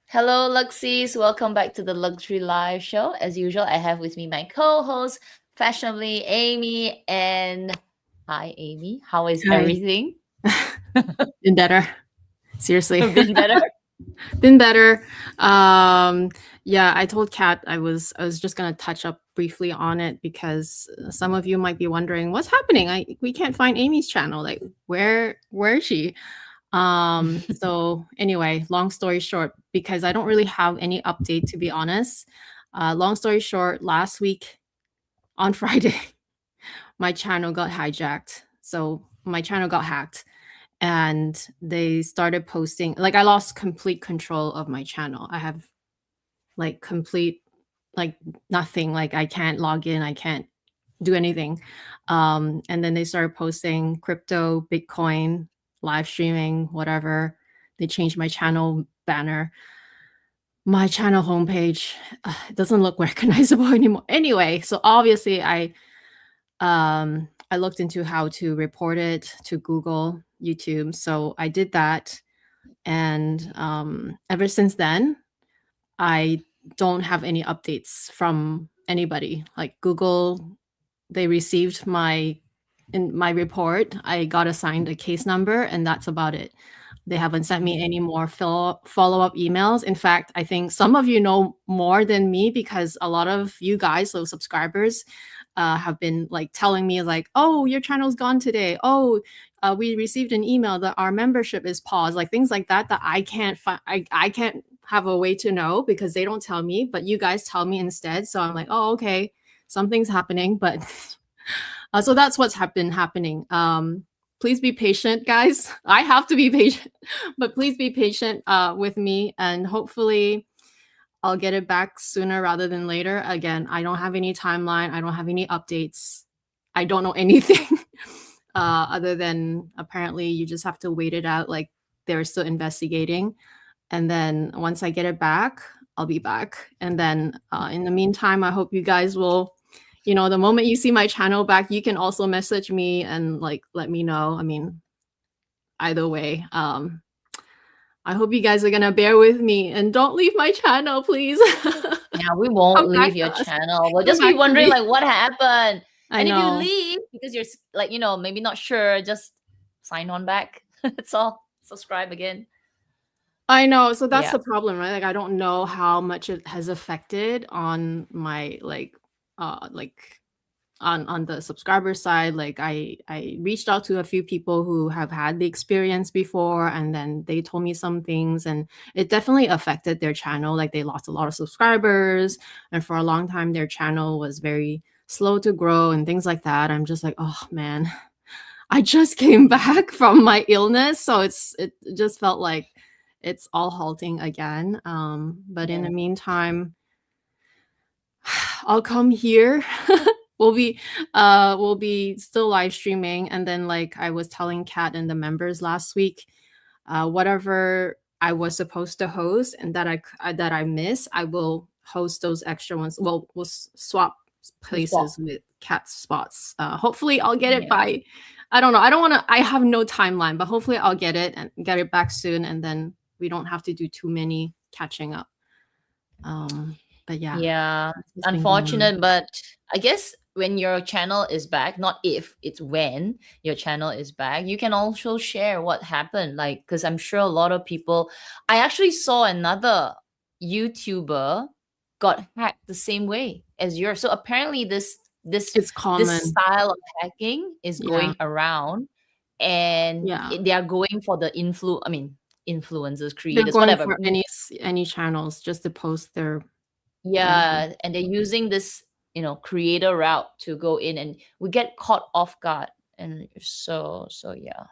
Hello, Luxies. Welcome back to the Luxury Live Show. As usual, I have with me my co-host, fashionably Amy. And hi, Amy. How is Hi. everything? Been better. Seriously. Been better? Been better. Yeah, I told Kat I was just gonna touch up briefly on it because some of you might be wondering what's happening. We can't find Amy's channel. Like where is she? So anyway, long story short, because I don't really have any update to be honest. Long story short, last week on Friday, my channel got hijacked. So my channel got hacked and they started posting, like, I lost complete control of my channel. I have like complete, like, nothing, like I can't log in, I can't do anything. And then they started posting crypto, Bitcoin, live streaming, whatever. They changed my channel banner. My channel homepage, it doesn't look recognizable anymore. Anyway, so obviously I looked into how to report it to Google, YouTube. So I did that. And ever since then, I don't have any updates from anybody. Like Google, they received my report. I got assigned a case number, and that's about it. They haven't sent me any more follow-up emails. In fact, I think some of you know more than me because a lot of you guys, so subscribers, have been like telling me like, "Oh, your channel's gone today. Oh, we received an email that our membership is paused." Like things like that that I can't find. I can't have a way to know because they don't tell me, but you guys tell me instead. So I'm like, "Oh, okay, something's happening." But so that's what's been happening. Please be patient, guys. I have to be patient, but please be patient with me, and hopefully I'll get it back sooner rather than later. Again, I don't have any timeline. I don't have any updates. I don't know anything other than apparently you just have to wait it out. Like they're still investigating. And then once I get it back, I'll be back. And then in the meantime, I hope you guys will, the moment you see my channel back, you can also message me and like let me know. I mean, either way. I hope you guys are gonna bear with me and don't leave my channel, please. Yeah, we won't Come back leave to your us. channel. We'll Come just be back to wondering, me. like, what happened? I And if you know. leave because you're, like, maybe not sure, just sign on back. That's all. Subscribe again. I know. So that's Yeah. the problem, right? Like I don't know how much it has affected on my like on the subscriber side. Like I reached out to a few people who have had the experience before, and then they told me some things, and it definitely affected their channel. Like they lost a lot of subscribers, and for a long time their channel was very slow to grow and things like that. I'm just like, oh man, I just came back from my illness, so it just felt like it's all halting again. But in the Yeah. meantime, I'll come here. we'll be we'll be still live streaming, and then like I was telling Kat and the members last week, whatever I was supposed to host and that I miss, I will host those extra ones. Well, we'll swap You swap. places with Kat's spots. Hopefully I'll get it Yeah. by, I don't know. I don't want to, I have no timeline, but hopefully I'll get it and get it back soon, and then we don't have to do too many catching up. But yeah, Yeah, that's what's been going on. unfortunate, but I guess when your channel is back, not if, it's when your channel is back, you can also share what happened. Like, because I'm sure a lot of people, I actually saw another YouTuber got hacked the same way as yours. So apparently this It's this common. style of hacking is Yeah. going around, and Yeah. they are going for the influencers, They're creators, going whatever. for any channels just to post their Yeah, and they're using this, creator route to go in, and we get caught off guard. And so yeah.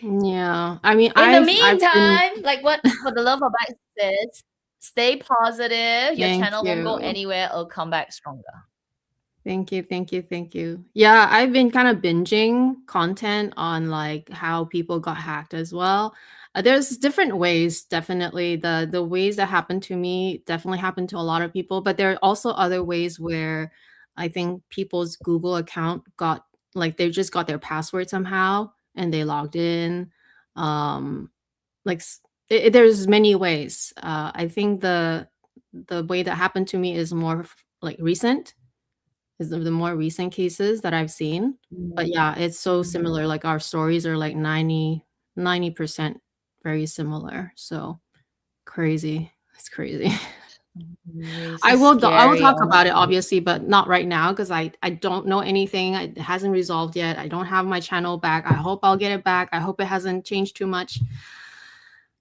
yeah. I mean, In the I've been meantime, like what For the Love of Bike says, stay positive. Your thank channel won't go you. anywhere. It'll come back stronger. Thank you, thank you, thank you. Yeah, I've been kind of binging content on like how people got hacked as well. There's different ways, definitely. The ways that happened to me definitely happened to a lot of people, but there are also other ways where I think people's Google account got, like, they just got their password somehow and they logged in. Um like there's many ways. I think the way that happened to me is more like recent, is the more recent cases that I've seen. But Mm, yeah, it's so mm. similar. Like our stories are like 90% very similar. So crazy. It's crazy. It's so I will scary, talk about it honestly. obviously, but not right now because I don't know anything. It hasn't resolved yet. I don't have my channel back. I hope I'll get it back. I hope it hasn't changed too much.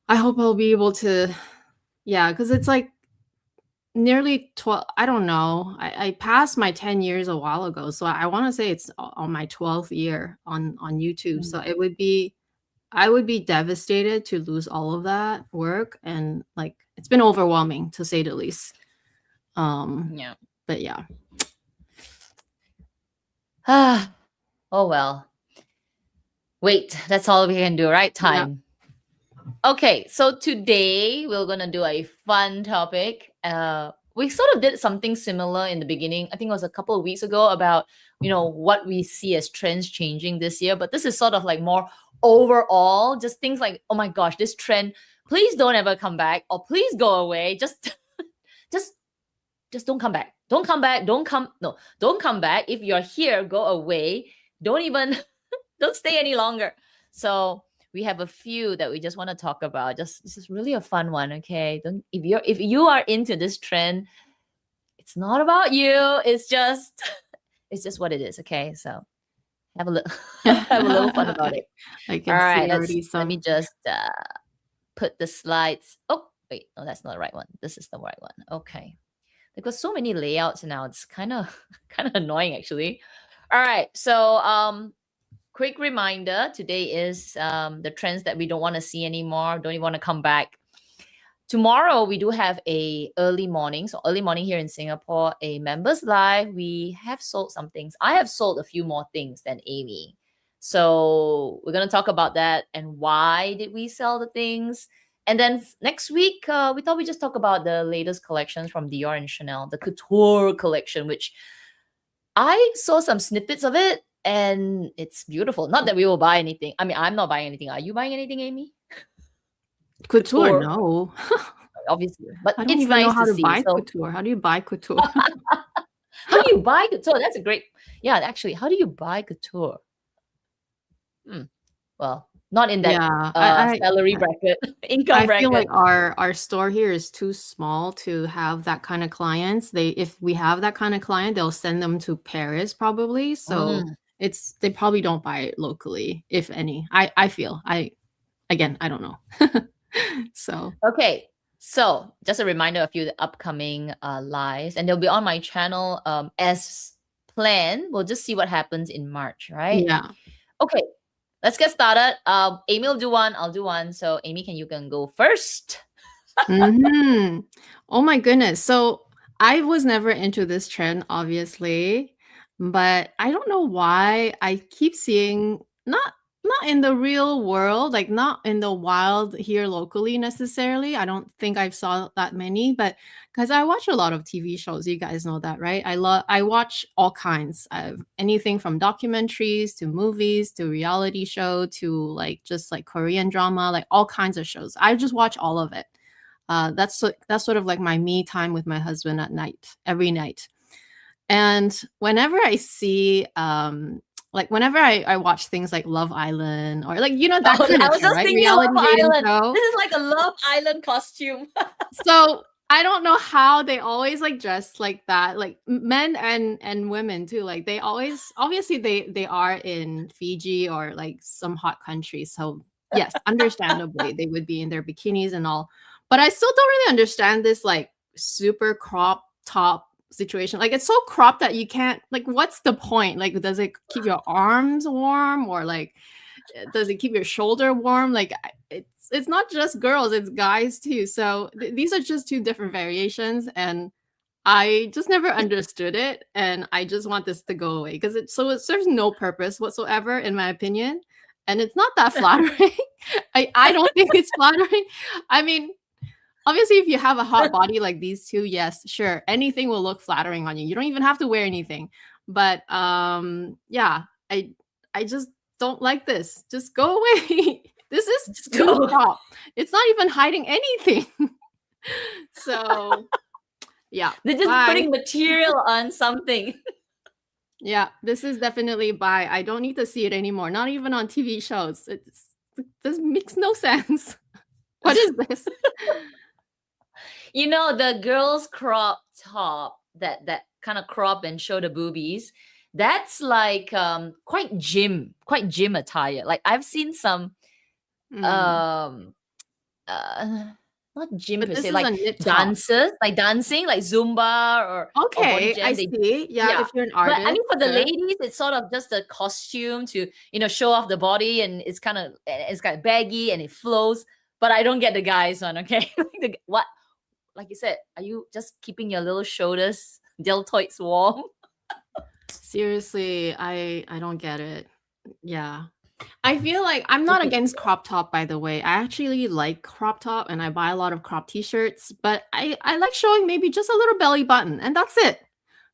I hope I'll be able to, yeah, because it's like nearly 12. I don't know. I passed my 10 years a while ago. So I want to say it's on my 12th year on YouTube. So Mm, it would be, I would be devastated to lose all of that work. And like, it's been overwhelming to say the least. yeah. But yeah. Ah, oh well. Wait, that's all we can do, right? Yeah. Time. Okay, so today we're gonna do a fun topic. We sort of did something similar in the beginning. I think it was a couple of weeks ago about what we see as trends changing this year. But this is sort of like more overall, just things like, oh my gosh, this trend, please don't ever come back, or please go away. Just, just don't come back. Don't come back. Don't come back. If you're here, go away. Don't even don't stay any longer. So we have a few that we just want to talk about. Just this is really a fun one, okay? Don't if you are into this trend, it's not about you. It's just it's just what it is, okay? So have a little have a little fun about it. I All can see right, already let me some. just put the slides. Oh, wait, no, that's not the right one. This is the right one. Okay. Because so many layouts now, it's kind of kind of annoying actually. All right, so quick reminder, today is the trends that we don't want to see anymore, don't even want to come back. Tomorrow we do have a early morning, so early morning here in Singapore, a members live. We have sold some things. I have sold a few more things than Amy, so we're going to talk about that and why did we sell the things. And then next week we thought we just talk about the latest collections from Dior and Chanel, the couture collection, which I saw some snippets of it and it's beautiful. Not that we will buy anything. I mean, I'm not buying anything. Are you buying anything, Amy? Couture, Couture, no. obviously. But I don't it's even know nice how to to see. buy So, couture. How do you buy couture? how do you buy couture? That's a great, yeah, actually, how do you buy couture? Hmm. Well, not in that Yeah, salary bracket, income I feel bracket. like our store here is too small to have that kind of clients. If we have that kind of client, they'll send them to Paris probably. So Mm. they probably don't buy it locally, if any. I feel. I don't know. So Okay. So, just a reminder of the upcoming lives, and they'll be on my channel as planned. We'll just see what happens in March, right? yeah. Okay, let's get started. Amy will do one, I'll do one. So Amy, you can go first? Mhm. Oh my goodness. So I was never into this trend, obviously, but I don't know why I keep seeing not in the real world, like not in the wild here locally necessarily. I don't think I've saw that many, but because I watch a lot of TV shows, you guys know that, right? I watch all kinds of anything from documentaries to movies to reality show to like just like Korean drama, like all kinds of shows. I just watch all of it. That's sort of like my me time with my husband at night, every night. And whenever I see, like whenever I watch things like Love Island or like that Oh, kind I of was show, just right? thinking Reality Love dating Island. show. This is like a Love Island costume. So I don't know how they always like dress like that, like men and women too. Like they always, obviously they are in Fiji or like some hot countries. So yes, understandably they would be in their bikinis and all. But I still don't really understand this like super crop top situation. Like it's so cropped that you can't like. What's the point? Like, does it keep your arms warm or like does it keep your shoulder warm? Like it's not just girls, it's guys too. So these are just two different variations, and I just never understood it, and I just want this to go away because it serves no purpose whatsoever, in my opinion, and it's not that flattering. I don't think it's flattering. I mean, obviously, if you have a hot body like these two, yes, sure, anything will look flattering on you. You don't even have to wear anything. But yeah, I just don't like this. Just go away. This is Just too go. crop. It's not even hiding anything. So yeah, They're just bye. putting material on something. Yeah, this is definitely bye. I don't need to see it anymore. Not even on TV shows. This makes no sense. What is this? You know, the girls' crop top that kind of crop and show the boobies. That's like quite gym attire. Like I've seen some Mm. um not gym But per this se, is a like knit top. dancers, like dancing, like Zumba or body Okay, I jam. They see. Yeah, yeah. if you're an But I artist, mean, for the sure. ladies, it's sort of just a costume to show off the body, and it's kind of baggy and it flows. But I don't get the guys one. Okay, what? Like you said, are you just keeping your little shoulders, deltoids warm? Seriously, I don't get it. Yeah. I feel like I'm not against crop top, by the way. I actually like crop top and I buy a lot of crop t-shirts, but I like showing maybe just a little belly button and that's it.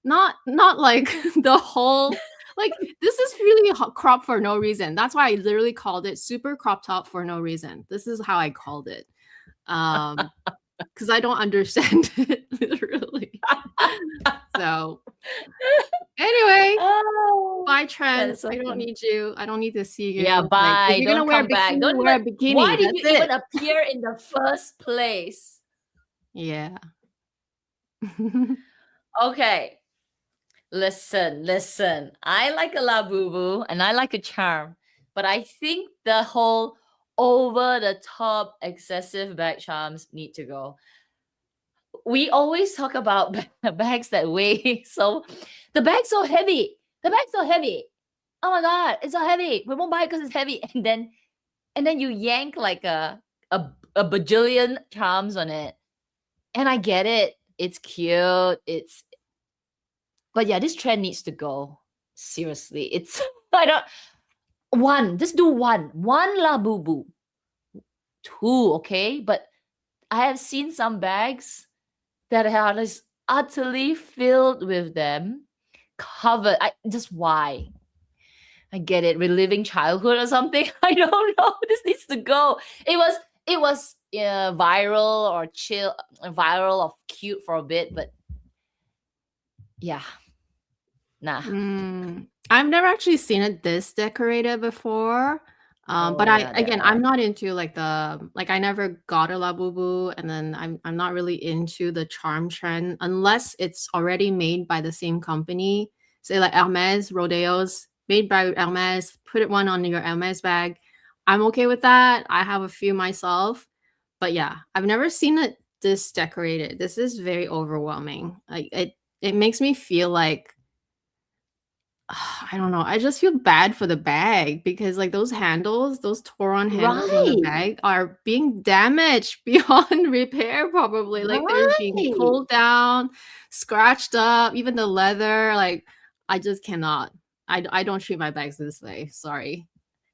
Not like the whole like this is really crop for no reason. That's why I literally called it super crop top for no reason. This is how I called it. Because I don't understand it literally. So anyway, Oh, bye trend. that's so I don't funny. need you. I don't need to see Yeah, you. Like if bye. you're gonna Don't wear a come back. bikini, Don't wear a even. Why bikini. did That's you even it. appear in the first place? Yeah. Okay, listen. I like a labubu and I like a charm, but I think the whole over the top excessive bag charms need to go. We always talk about bags that weigh so the bag's so heavy. The bag's so heavy. Oh my god, it's so heavy. We won't buy it because it's heavy. And then you yank like a bajillion charms on it. And I get it. It's cute. But yeah, this trend needs to go. Seriously. It's I don't just do one. One labubu. Two, okay? But I have seen some bags that are just utterly filled with them, covered. Just why? I get it, reliving childhood or something. I don't know. This needs to go. It was viral or viral or cute for a bit, but yeah, nah. I've never actually seen it this decorated before. But Oh yeah, there I'm are. not into like I never got a labubu, and then I'm not really into the charm trend unless it's already made by the same company. Say like Hermes, Rodeos, made by Hermes, put one on your Hermes bag. I'm okay with that. I have a few myself. But yeah, I've never seen it this decorated. This is very overwhelming. Like it makes me feel like I don't know. I just feel bad for the bag because like those handles, those torn handles on the Right. bag are being damaged beyond repair probably. Like they're being Right. pulled down, scratched up, even the leather. Like I just cannot. I don't treat my bags this way. Sorry.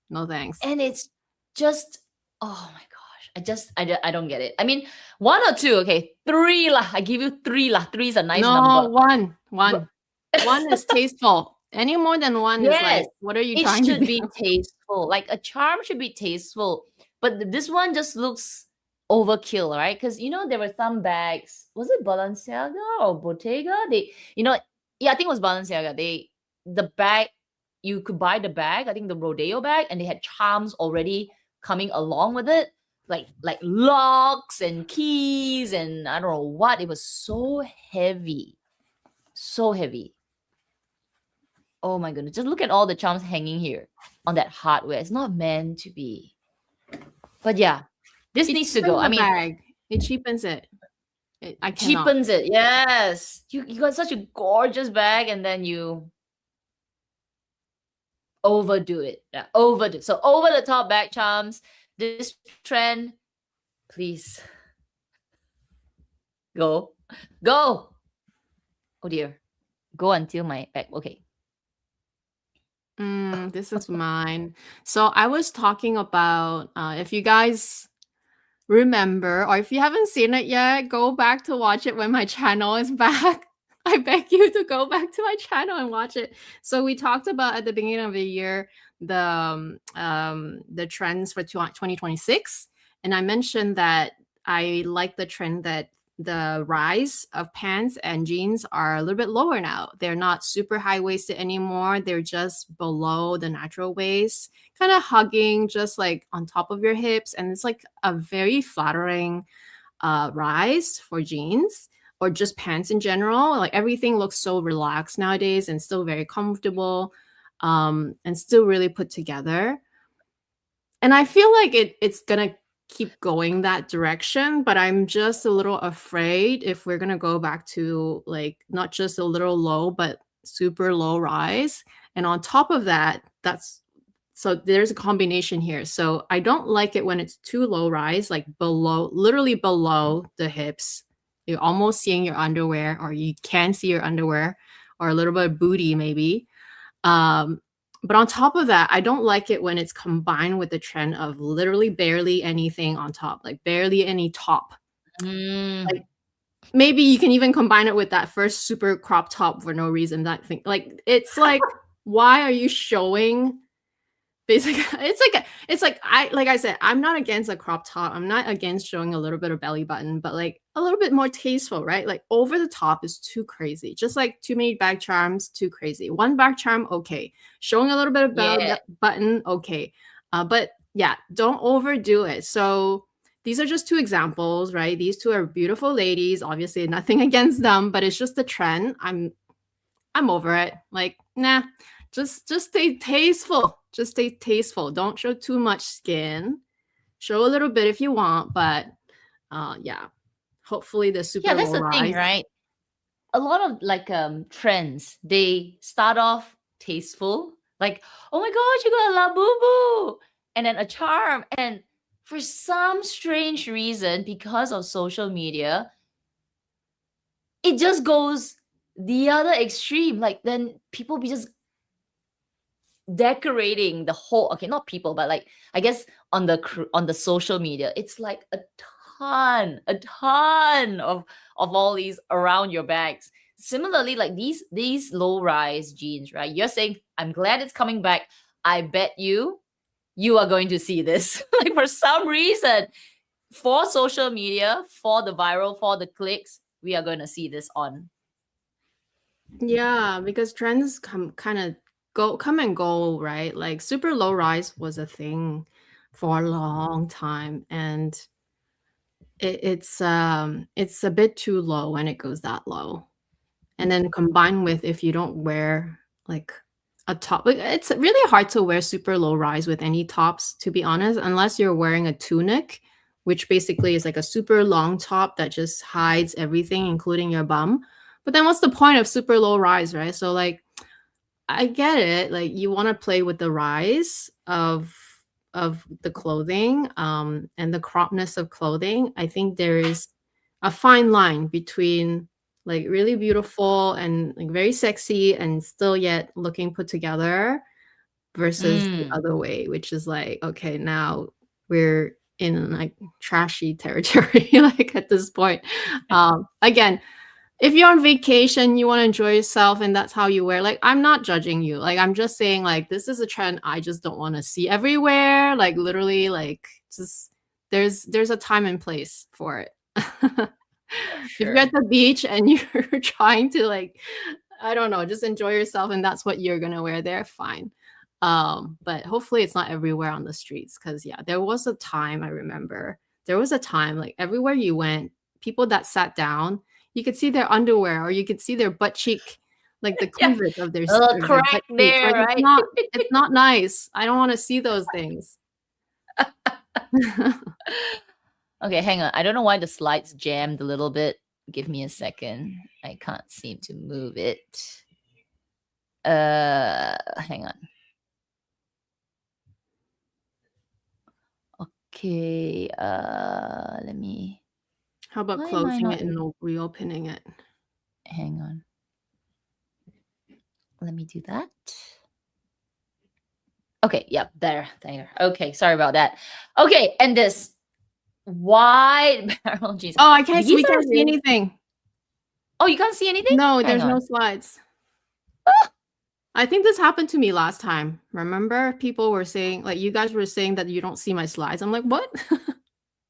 No thanks. And it's just, oh my gosh. I don't get it. I mean, one or two, okay. Three lah. I give you three lah. Three is a nice No, number. one. But One is tasteful. Any more than one is yes, like, what are you it trying to should do? be tasteful. Like a charm should be tasteful. But this one just looks overkill, right? Because there were some bags. Was it Balenciaga or Bottega? Yeah, I think it was Balenciaga. The bag, you could buy the bag, I think the Rodeo bag, and they had charms already coming along with it. Like locks and keys and I don't know what. It was so heavy. So heavy. Oh my goodness. Just look at all the charms hanging here on that hardware. It's not meant to be. But yeah, this It needs to cheapens go. I the mean, bag. It cheapens it. I cannot. cheapens it. Yes. You got such a gorgeous bag and then you overdo it. Yeah, overdo. So over the top bag charms, this trend, please go. Go. Oh dear. Go until my back. Okay. This is mine. So I was talking about if you guys remember, or if you haven't seen it yet, go back to watch it when my channel is back. I beg you to go back to my channel and watch it. So we talked about at the beginning of the year the trends for 2026, and I mentioned that I like the trend that the rise of pants and jeans are a little bit lower now. They're not super high waisted anymore. They're just below the natural waist, kind of hugging just like on top of your hips, and it's like a very flattering rise for jeans or just pants in general. Like everything looks so relaxed nowadays and still very comfortable, and still really put together. And I feel like it's gonna keep going that direction, but I'm just a little afraid if we're gonna go back to like not just a little low, but super low rise. And on top of that, that's so there's a combination here. So I don't like it when it's too low rise, like below, literally below the hips. You're almost seeing your underwear, or you can see your underwear, or a little bit of booty maybe. Um, but on top of that, I don't like it when it's combined with the trend of literally barely anything on top, like barely any top. Like maybe you can even combine it with that first super crop top for no reason. That thing, like it's like, why are you showing? Basically, like I said, I'm not against a crop top. I'm not against showing a little bit of belly button, but like a little bit more tasteful, right? Like over the top is too crazy. Just like too many back charms, too crazy. One back charm, okay. Showing a little bit of belly Yeah. button, okay. But yeah, don't overdo it. So these are just two examples, right? These two are beautiful ladies. Obviously, nothing against them, but it's just the trend. I'm over it. Like, nah, just stay tasteful. Just stay tasteful. Don't show too much skin. Show a little bit if you want, but yeah. Hopefully the Yeah, super that's low the thing, rise. right? A lot of like trends, they start off tasteful, like, oh my god, you got a la boo boo, and then a charm, and for some strange reason, because of social media, it just goes the other extreme. Like then people be just decorating the whole, okay, not people, but like I guess on the social media, it's like a ton of all these around your bags. Similarly, like these low rise jeans, right? You're saying, I'm glad it's coming back. I bet you are going to see this. Like for some reason, for social media, for the viral, for the clicks, we are going to see this on. Yeah, because trends come and go, right? Like super low rise was a thing for a long time, and it's a bit too low when it goes that low. And then combined with if you don't wear like a top, like, it's really hard to wear super low rise with any tops, to be honest, unless you're wearing a tunic, which basically is like a super long top that just hides everything, including your bum. But then what's the point of super low rise, right? So like I get it. Like you want to play with the rise of the clothing, and the cropness of clothing. I think there is a fine line between like really beautiful and like very sexy and still yet looking put together versus the Mm. other way, which is like, okay, now we're in like trashy territory, like at this point. Again, if you're on vacation, you want to enjoy yourself and that's how you wear, like I'm not judging you. Like I'm just saying like this is a trend I just don't want to see everywhere. Like literally like just there's a time and place for it. If you're Sure. at the beach and you're trying to like I don't know, just enjoy yourself and that's what you're going to wear there, fine. But hopefully it's not everywhere on the streets, cuz yeah, there was a time I remember. There was a time like everywhere you went, people that sat down, you could see their underwear or you could see their butt cheek, like the Yeah, cleavage of a little of their crack butt cheeks. there, Like right? it's not nice. I don't want to see those things. Okay, hang on. I don't know why the slides jammed a little bit. Give me a second. I can't seem to move it. Hang on. Okay, let me. How about Why am I closing not it and reopening it? hang on. Let me do that. Okay, yep, there. Okay, sorry about that. Okay, and this wide barrel jeans. Oh, I can't These we are can't see really. anything. Oh, you can't see anything? No, Hang there's no on. slides. I think this happened to me last time. Remember, people were saying, like, you guys were saying that you don't see my slides. I'm like, what?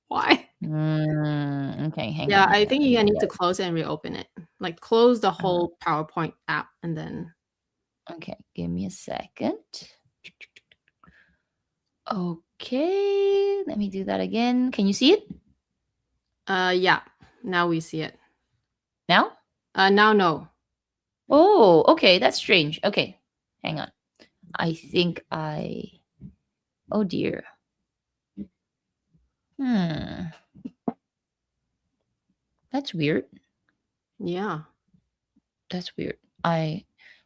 Why? Okay, hang Yeah, on, I hang on. think Let you me need to get. close it and reopen it. Like, close the Uh, whole PowerPoint app and then. okay, give me a second. Okay, let me do that again. Can you see it Yeah. Now we see it. now? Now no. Oh, okay, that's strange. Okay, hang on. I think I. Oh dear. Hmm, that's weird. Yeah. That's weird.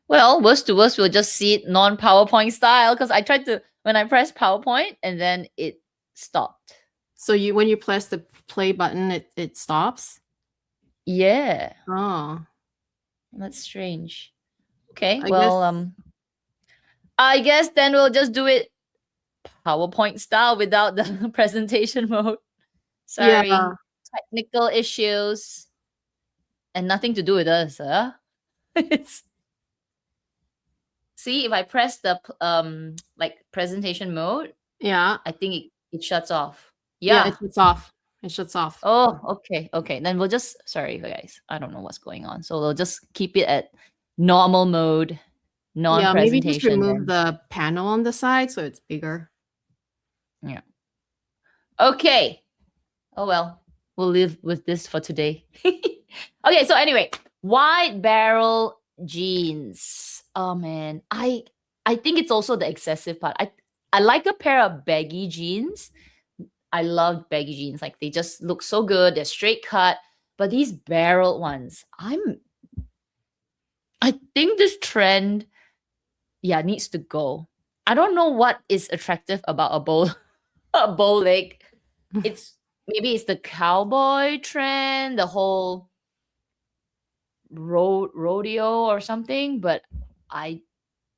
Well, worst to worst, we'll just see it non-PowerPoint style because I tried to when I pressed PowerPoint and then it stopped. So when you press the play button, it stops. Yeah, Oh, that's strange. Okay, I guess. well, I guess then we'll just do it PowerPoint style without the presentation mode. Yeah. Sorry, technical issues and nothing to do with us, huh? It's see if I press the like presentation mode, Yeah. I think it shuts off. Yeah. Yeah. It shuts off. It shuts off. Oh, okay, okay. Then we'll just sorry guys. I don't know what's going on. So we'll just keep it at normal mode, Yeah. Maybe just non-presentation remove then. the panel on the side so it's bigger. Yeah. Okay. Oh well. We'll live with this for today. Okay, so anyway, wide barrel jeans. Oh man. I think it's also the excessive part. I like a pair of baggy jeans. I love baggy jeans. Like they just look so good. They're straight cut. But these barrel ones, I think this trend, yeah, needs to go. I don't know what is attractive about a bow a bow leg. It's maybe it's the cowboy trend, the whole rodeo or something, but I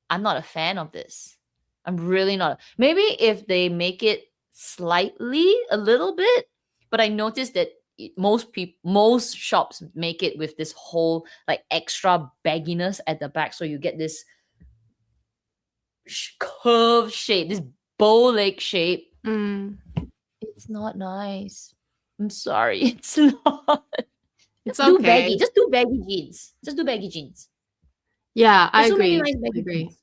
I'm not a fan of this. I'm really not. Maybe if they make it slightly a little bit, but I noticed that most shops make it with this whole like extra bagginess at the back, so you get this curve shape, this bow leg shape. Mm, It's not nice. I'm sorry, it's not. it's Just do okay. baggy. Just do baggy jeans. Just do baggy jeans. Yeah, I There's so many agree. nice I baggy agree. jeans.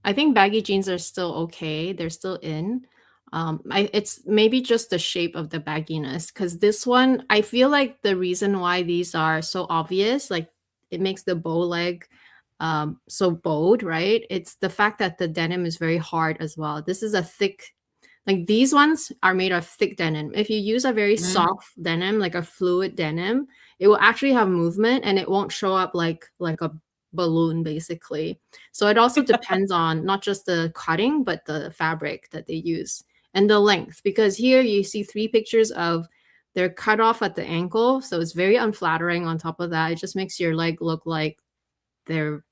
I think baggy jeans are still okay. They're still in. It's maybe just the shape of the bagginess because this one, I feel like the reason why these are so obvious, like it makes the bow leg so bold, right? It's the fact that the denim is very hard as well. This is a thick, like these ones are made of thick denim. If you use a very Mm. soft denim, like a fluid denim, it will actually have movement and it won't show up like a balloon basically. So it also depends on not just the cutting but the fabric that they use and the length because here you see three pictures of they're cut off at the ankle, so it's very unflattering. On top of that, it just makes your leg look like they're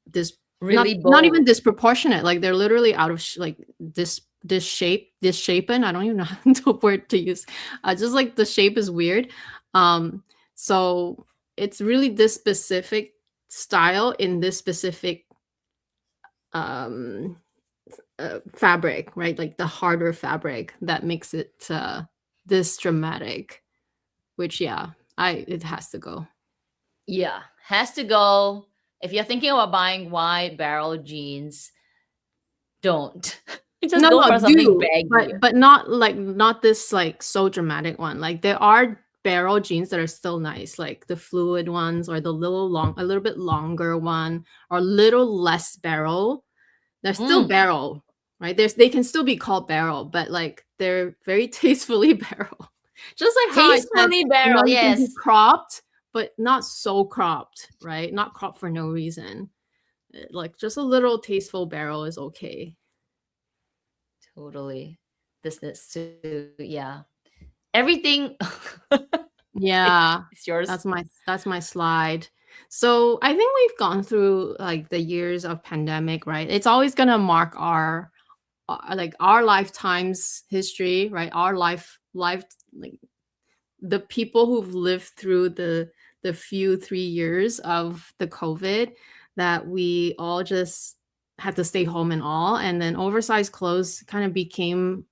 this Really not even bold. disproportionate, like they're literally out of like this shape, this shapen. I don't even know the word to use. Just like the shape is weird. So it's really this specific style in this specific um fabric, right? Like the harder fabric that makes it this dramatic, which yeah, I it has to go. Yeah, has to go. If you're thinking about buying wide barrel jeans, don't. Just No, go no, for something do, baggy. but not like not this like so dramatic one. Like there are barrel jeans that are still nice, like the fluid ones or the a little bit longer one, or little less barrel. They're still Mm. barrel, right? They can still be called barrel, but like they're very tastefully barrel. Just like how I said, Tastefully barrel, you can be yes. cropped, but not so cropped, right? Not cropped for no reason. Like just a little tasteful barrel is okay. Totally. This needs to, yeah. Everything. Okay, Yeah, it's yours. that's my slide. So I think we've gone through like the years of pandemic, right? It's always gonna mark like our lifetime's history, right? Our life like the people who've lived through the few 3 years of the COVID. that we all just had to stay home and all. And then oversized clothes kind of became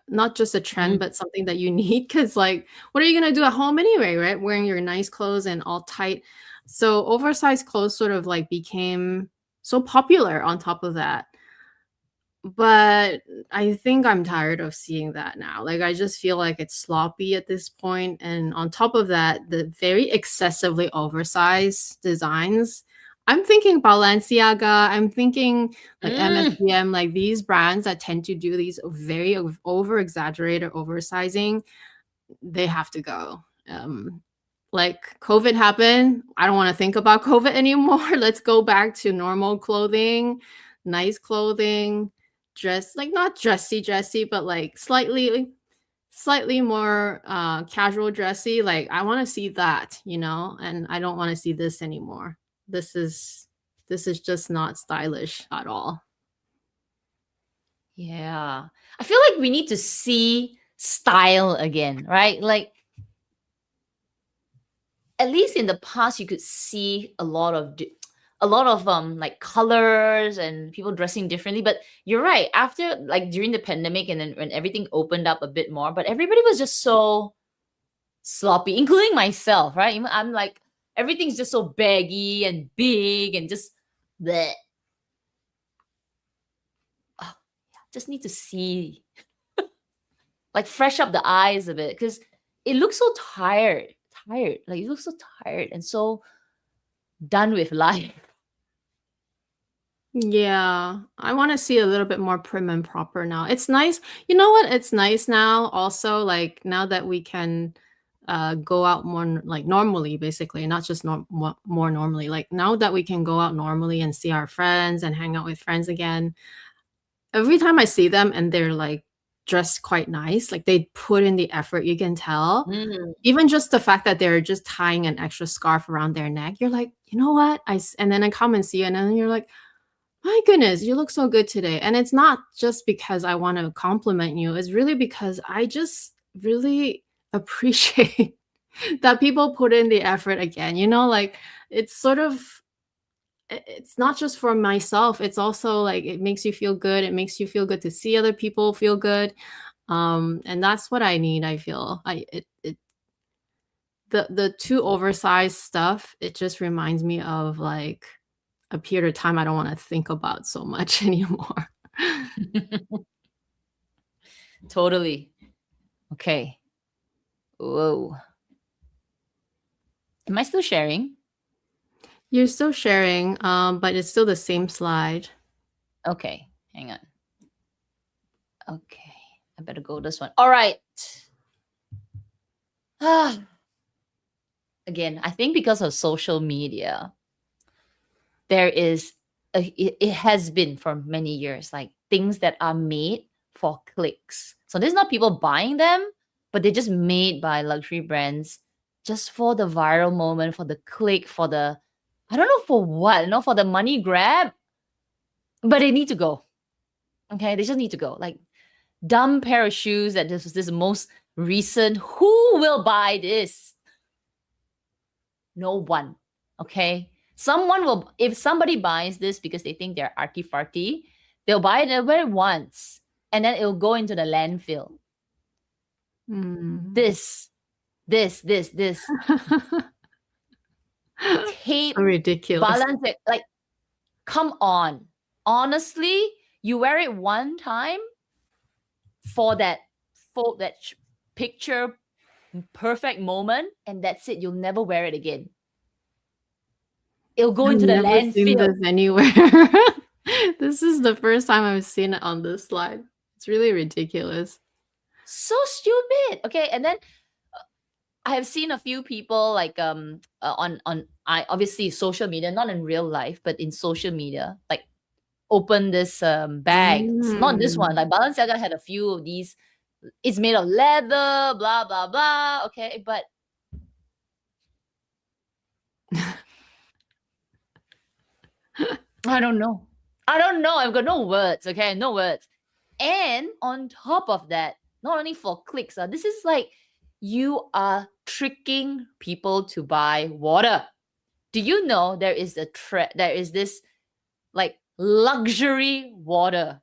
not just a trend, Mm. but something that you need. Because, like, what are you going to do at home anyway, right? Wearing your nice clothes and all tight. So, oversized clothes sort of like became so popular on top of that. But I think I'm tired of seeing that now. Like, I just feel like it's sloppy at this point, and on top of that, the very excessively oversized designs. I'm thinking Balenciaga, I'm thinking, like, Mm. MSCM, like, these brands that tend to do these very over-exaggerated oversizing, they have to go. Like, COVID happened, I don't wanna think about COVID anymore. Let's go back to normal clothing, nice clothing, dress like, not dressy, but, like, slightly more, casual dressy, like, I wanna see that, you know, and I don't wanna see this anymore. This is this is just not stylish at all. Yeah. I feel like we need to see style again, right? Like, at least in the past you could see a lot of like colors and people dressing differently, but you're right, after, like, during the pandemic and then when everything opened up a bit more, but everybody was just so sloppy, including myself, right? I'm like, everything's just so baggy and big and just bleh. Oh, just need to see, like, fresh up the eyes a bit, because it looks so tired, like, it looks so tired and so done with life. Yeah, I wanna see a little bit more prim and proper now. It's nice, you know what? It's nice now also, like, now that we can, go out more like, normally, basically, not just more normally. Like, now that we can go out normally and see our friends and hang out with friends again, every time I see them and they're, like, dressed quite nice, like, they put in the effort, you can tell. Mm. Even just the fact that they're just tying an extra scarf around their neck, you're like, "You know what?" And then I come and see you, and then you're like, my goodness, you look so good today. And it's not just because I want to compliment you, it's really because I just really appreciate that people put in the effort again. You know, like, it's sort of it's not just for myself, it's also like it makes you feel good. It makes you feel good to see other people feel good. And that's what I need, I feel. The too oversized stuff, it just reminds me of, like, a period of time I don't wanna think about so much anymore. Totally. Okay. Whoa. Am I still sharing? You're still sharing, but it's still the same slide. Okay. Hang on. Okay. I better go this one. All right. Again, I think because of social media, there is it has been for many years, like, things that are made for clicks. So there's not people buying them, but they're just made by luxury brands just for the viral moment, for the click, for the, I don't know for what, for the money grab, but they need to go. Okay, they just need to go. Like, dumb pair of shoes that this most recent. Who will buy this? No one. Okay. Someone will, if somebody buys this because they think they're arty farty, they'll buy it, they'll wear it once, and then it'll go into the landfill. Mm. This tape, So ridiculous. balance it. Like, come on. Honestly, you wear it one time for that picture perfect moment, and that's it. You'll never wear it again. It'll go I've into the never seen landfill. this anywhere. This is the first time I've seen it on this slide. It's really ridiculous. So stupid. Okay, and then I have seen a few people, like, on I obviously social media, not in real life, but in social media, like, open this bag. It's not this one. Mm. Like, Balenciaga had a few of these. It's made of leather, blah blah blah. Okay, but I don't know. I don't know. I've got no words. Okay, no words. And on top of that, not only for clicks, this is like, you are tricking people to buy water. Do you know there is there is this like luxury water?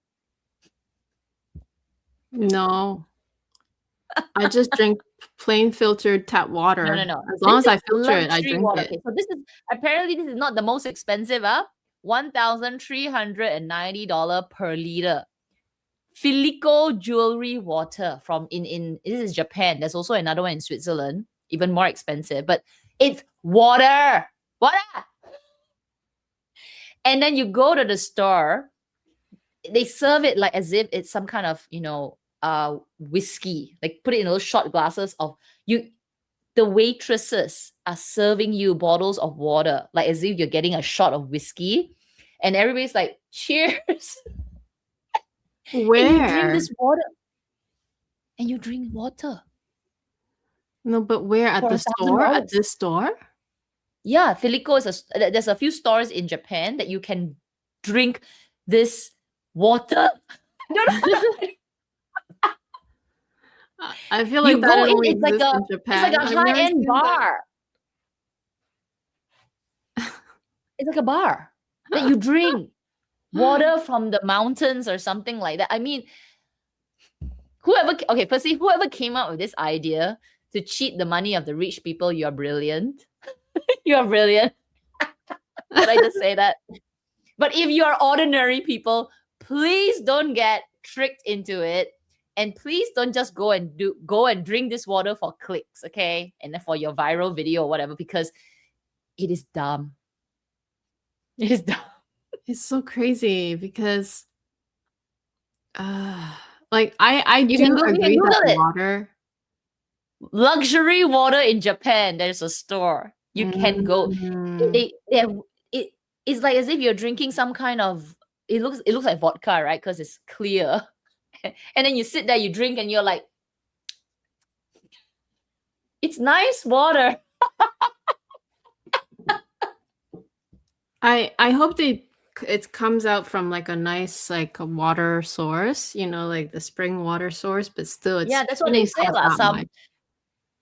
No, I just drink plain filtered tap water. No. As This long as I is filter it, I luxury drink water. it. Okay, so this is apparently this is not the most expensive, $1,390 per liter. Filico jewelry water from in this is Japan. There's also another one in Switzerland, even more expensive, but it's water. Water. And then you go to the store, they serve it like as if it's some kind of, whiskey. Like put it in those shot glasses of you. The waitresses are serving you bottles of water, like as if you're getting a shot of whiskey. And everybody's like, cheers. Where? And you drink this water. And you drink water. No, but where? At For the store? $1,000. At this store? Yeah, Filico there's a few stores in Japan that you can drink this water. I feel like You that go in, only it's like exists a in it's Japan. like a I've never high-end seen that. bar. It's like a bar that you drink water from the mountains or something like that. I mean, firstly, whoever came up with this idea to cheat the money of the rich people, you're brilliant. You're brilliant. Did I just say that? But if you are ordinary people, please don't get tricked into it. And please don't just go and drink this water for clicks, okay? And then for your viral video or whatever, because it is dumb. It is dumb. It's so crazy because like I You do can Google agree that it. water. Luxury water in Japan. There's a store. You can go. It's like as if you're drinking some kind of. It looks like vodka, right? Because it's clear. And then you sit there, you drink, and you're like, it's nice water. I hope it comes out from like a nice like a water source, like the spring water source, but still it's that's what they say. much.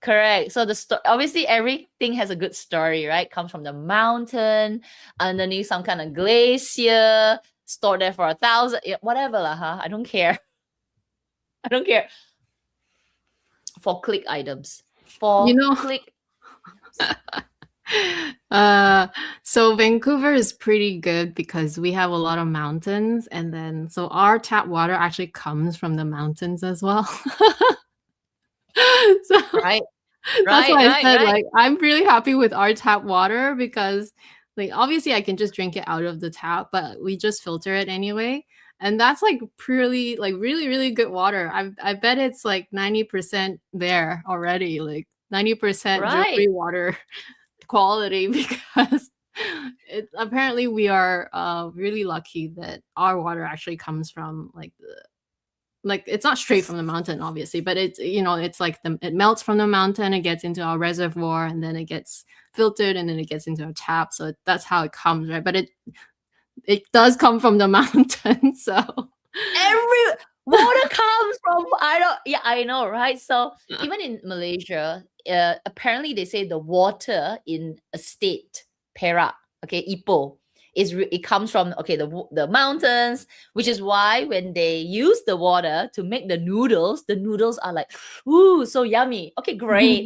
Correct. So obviously everything has a good story, right? Comes from the mountain, underneath some kind of glacier, stored there for 1,000, whatever lah, I don't care. I don't care. For click items. Click. So Vancouver is pretty good because we have a lot of mountains, and then so our tap water actually comes from the mountains as well. So Right. That's why I said like I'm really happy with our tap water because like obviously I can just drink it out of the tap, but we just filter it anyway. And that's like purely like really, really good water. I bet it's like 90% there already, like 90% jewelry water quality because apparently we are really lucky that our water actually comes from like it's not straight from the mountain obviously, but it's it's like it melts from the mountain, it gets into our reservoir, and then it gets filtered, and then it gets into our tap. So that's how it comes, right? But it does come from the mountain. So every water comes from I know, right? So even in Malaysia, apparently they say the water in a state, Perak, okay, Ipoh, it comes from the mountains, which is why when they use the water to make the noodles are like, ooh, so yummy. Okay, great.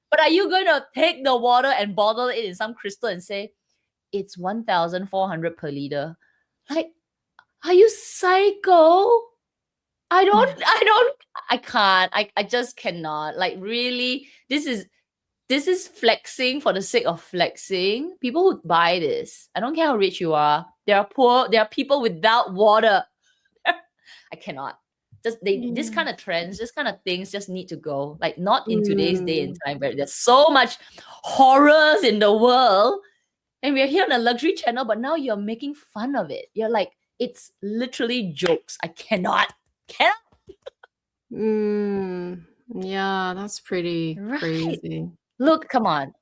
But are you going to take the water and bottle it in some crystal and say it's 1,400 per liter? Like, are you psycho? I can't. I just cannot. Like, really, this is flexing for the sake of flexing. People who buy this, I don't care how rich you are. There are people without water. I cannot. This kind of trends, this kind of things just need to go. Like, not in today's day and time where there's so much horrors in the world. And we're here on a luxury channel, but now you're making fun of it. You're like, it's literally jokes. I cannot. Yeah, that's pretty crazy. Look, come on.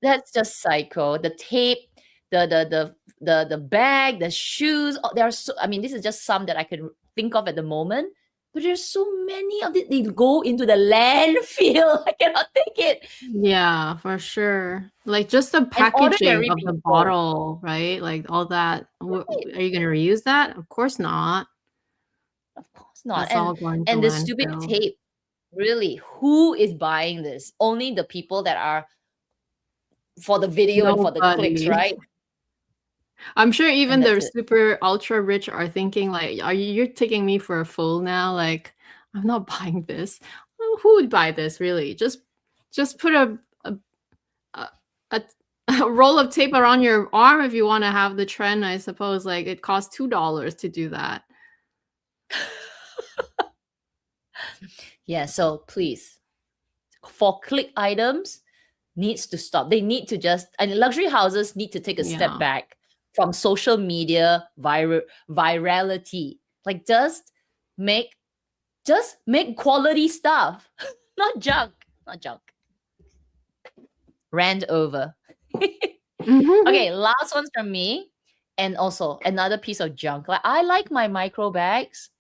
That's just psycho. The tape, the bag, the shoes. There are this is just some that I can think of at the moment. But there's so many of it. They go into the landfill. I cannot take it. Yeah, for sure. Like just the And packaging ordinary of the people, bottle, right? Like all that. right? Are you going to reuse that? Of course not. Of course not. That's all going to And the stupid landfill. tape. Really, who is buying this? Only the people that are for the video and for the clicks, Nobody. right? I'm sure And even the that's it. super ultra rich are thinking like, you're taking me for a fool now? Like, I'm not buying this. Who would buy this really? Just put a, a, a roll of tape around your arm if you want to have the trend, I suppose. Like it costs $2 to do that. Yeah, so please, for click items, needs to stop. They need to and luxury houses need to take a step Yeah. back from social media virality. Like make quality stuff, not junk, not junk. Rant over. Okay, last one's from me. And also another piece of junk. Like I like my micro bags,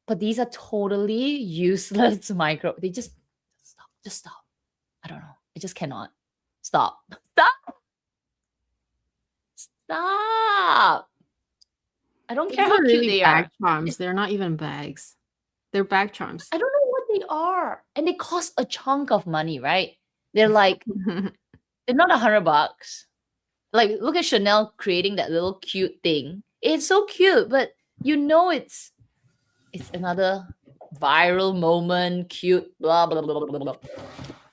but these are totally useless micro. They just stop. I don't know. I just cannot. Stop. Stop. I don't care These how are cute really they bag are. charms. They're not even bags. They're bag charms. I don't know what they are. And they cost a chunk of money, right? They're like, they're not $100. Like, look at Chanel creating that little cute thing. It's so cute, but it's another viral moment, cute, blah, blah, blah, blah, blah.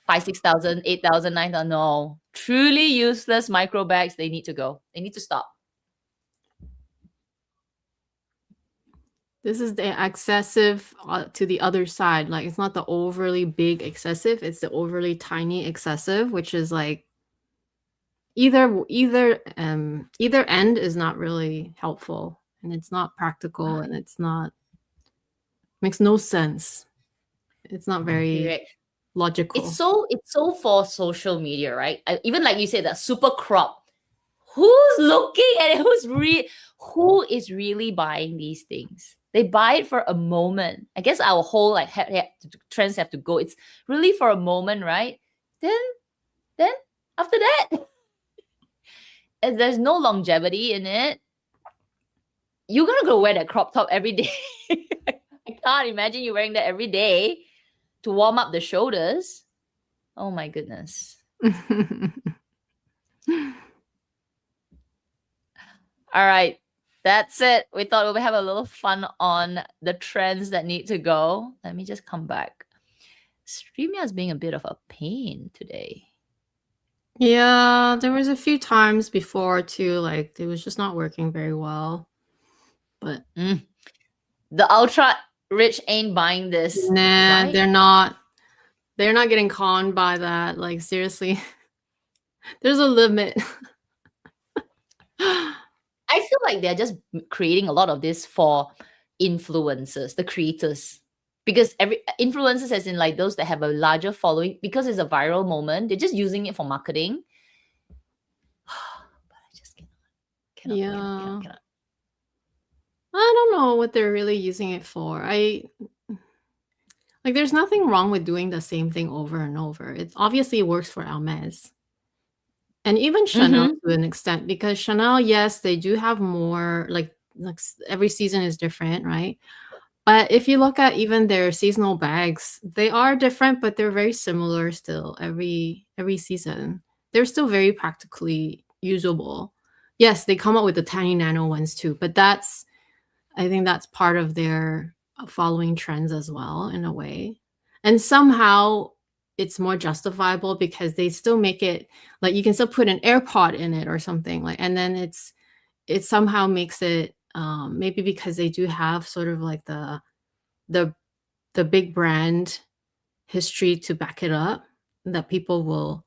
5, 6,000, 8,000, 9,000. No. Truly useless micro bags, they need to go. They need to stop. This is the excessive to the other side. Like it's not the overly big excessive, it's the overly tiny excessive, which is like either end is not really helpful, and it's not practical, and it's not makes no sense. It's not very Correct. logical. It's so for social media, right? Even like you said, that super crop. Who's looking at it? Who is really buying these things? They buy it for a moment. I guess our whole like trends have to go. It's really for a moment, right? Then after that, there's no longevity in it. You're gonna go wear that crop top every day. I can't imagine you wearing that every day to warm up the shoulders. Oh my goodness. All right. That's it. We thought we would have a little fun on the trends that need to go. Let me just come back. StreamYard's being a bit of a pain today. Yeah, there was a few times before too, like it was just not working very well. But the ultra rich ain't buying this. Nah, right? they're not getting conned by that. Like seriously. There's a limit. I feel like they're just creating a lot of this for influencers, the creators. Because every influencers, as in like those that have a larger following, because it's a viral moment, they're just using it for marketing. But I just cannot. I don't know what they're really using it for. Like there's nothing wrong with doing the same thing over and over. It obviously works for Hermes. And even Chanel to an extent, because Chanel, yes, they do have more like every season is different, right? But if you look at even their seasonal bags, they are different, but they're very similar still every season. They're still very practically usable. Yes, they come up with the tiny nano ones too, but I think that's part of their following trends as well in a way. And somehow it's more justifiable because they still make it like you can still put an AirPod in it or something like, and then it somehow makes it maybe because they do have sort of like the big brand history to back it up, that people will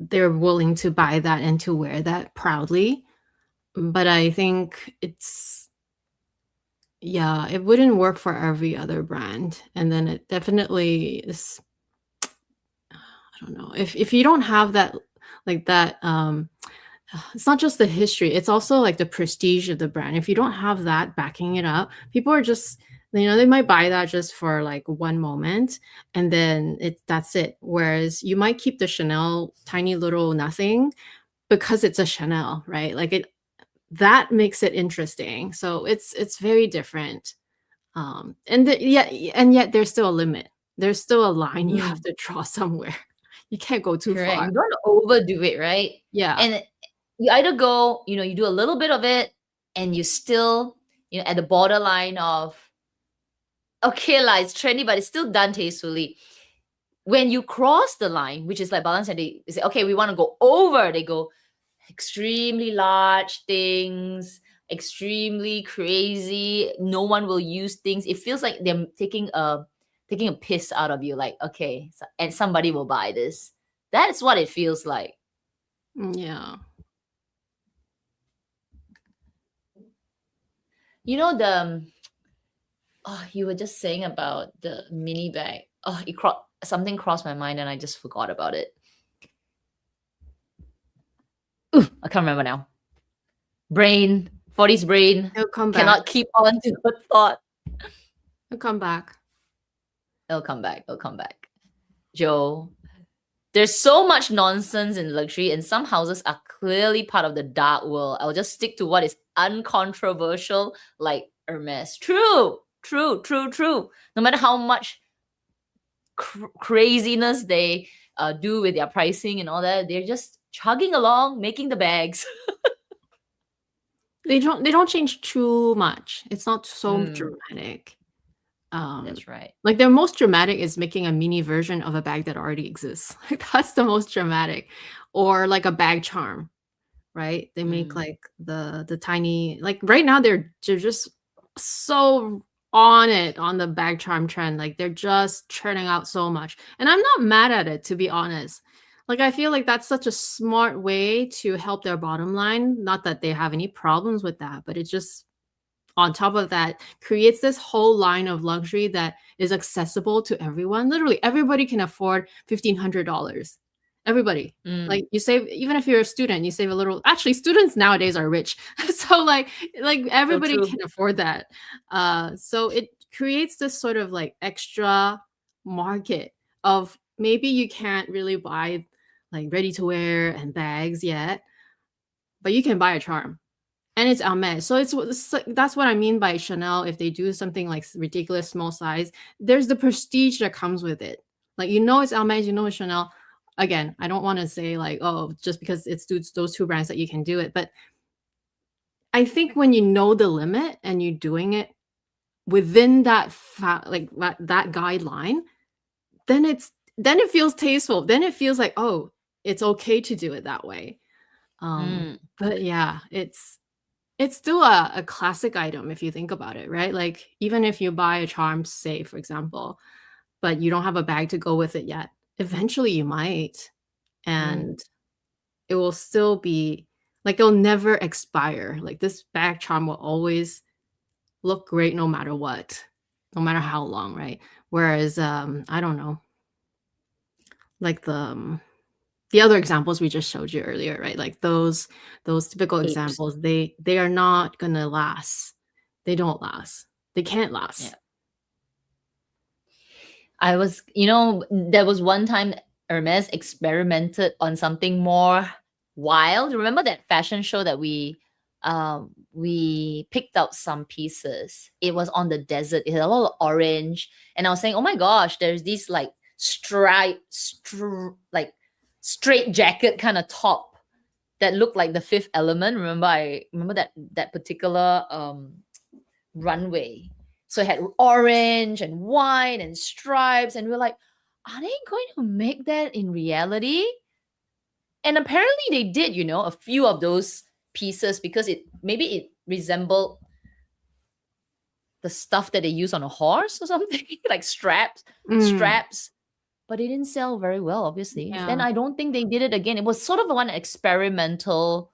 they're willing to buy that and to wear that proudly. But I think it wouldn't work for every other brand. And then it definitely is, I don't know, if you don't have that like that it's not just the history, it's also like the prestige of the brand. If you don't have that backing it up, people are just, they might buy that just for like one moment, and then that's it. Whereas you might keep the Chanel tiny little nothing because it's a Chanel, right? Like that makes it interesting. So it's very different. And yet there's still a limit. There's still a line you have Mm, to draw somewhere. You can't go too correct. far. You don't want to overdo it, right? Yeah. And you either go, you do a little bit of it and you still, at the borderline of, okay, like it's trendy, but it's still done tastefully. When you cross the line, which is like balance, and they say, okay, we want to go over, they go extremely large things, extremely crazy. No one will use things. It feels like they're taking a piss out of you. Like, okay, and somebody will buy this. That's what it feels like. Yeah. The you were just saying about the mini bag. Oh, something crossed my mind and I just forgot about it. Ooh, I can't remember now. Brain, 40s brain It'll come back. cannot keep on to the thought. It'll come back. It'll come back. It'll come back. Joe, there's so much nonsense in luxury, and some houses are clearly part of the dark world. I'll just stick to what is uncontroversial, like Hermes. True, true, true, true. No matter how much craziness they do with their pricing and all that, they're just chugging along, making the bags. They don't change too much. It's not so Mm, dramatic. that's right. Like their most dramatic is making a mini version of a bag that already exists. Like that's the most dramatic. Or like a bag charm, right? They make Mm, like the tiny, like right now they're just so on the bag charm trend. Like they're just churning out so much. And I'm not mad at it, to be honest. Like I feel like that's such a smart way to help their bottom line. Not that they have any problems with that, but it just, on top of that, creates this whole line of luxury that is accessible to everyone. Literally everybody can afford $1,500. Everybody. mm, Like you save, even if you're a student, you save a little. Actually, students nowadays are rich. So like so everybody true. can afford that. So it creates this sort of like extra market of, maybe you can't really buy like ready to wear and bags yet, but you can buy a charm. And it's Hermes. So that's what I mean by Chanel. If they do something like ridiculous small size, there's the prestige that comes with it. Like it's Hermes, it's Chanel. Again, I don't want to say like, oh, just because it's those two brands that you can do it. But I think when you know the limit and you're doing it within that guideline, then it feels tasteful. Then it feels like, oh, it's okay to do it that way. Mm, But yeah, it's still a classic item if you think about it, right? Like even if you buy a charm, say for example, but you don't have a bag to go with it yet, eventually you might, mm. and it will still be like, it'll never expire. Like this bag charm will always look great no matter what, no matter how long, right? Whereas I don't know, like the other examples we just showed you earlier, right? Like those typical Apes. examples, they are not gonna last. They don't last. They can't Yeah. last. There was one time Hermes experimented on something more wild. Remember that fashion show that we picked out some pieces. It was on the desert. It had a lot of orange, and I was saying, "Oh my gosh, there's these like like straight jacket kind of top that looked like the Fifth Element." I remember that particular runway. So it had orange and white and stripes, and we're like, are they going to make that in reality? And apparently they did, a few of those pieces, because it resembled the stuff that they use on a horse or something, like Mm, straps. But it didn't sell very well, obviously. And yeah. I don't think they did it again. It was sort of one experimental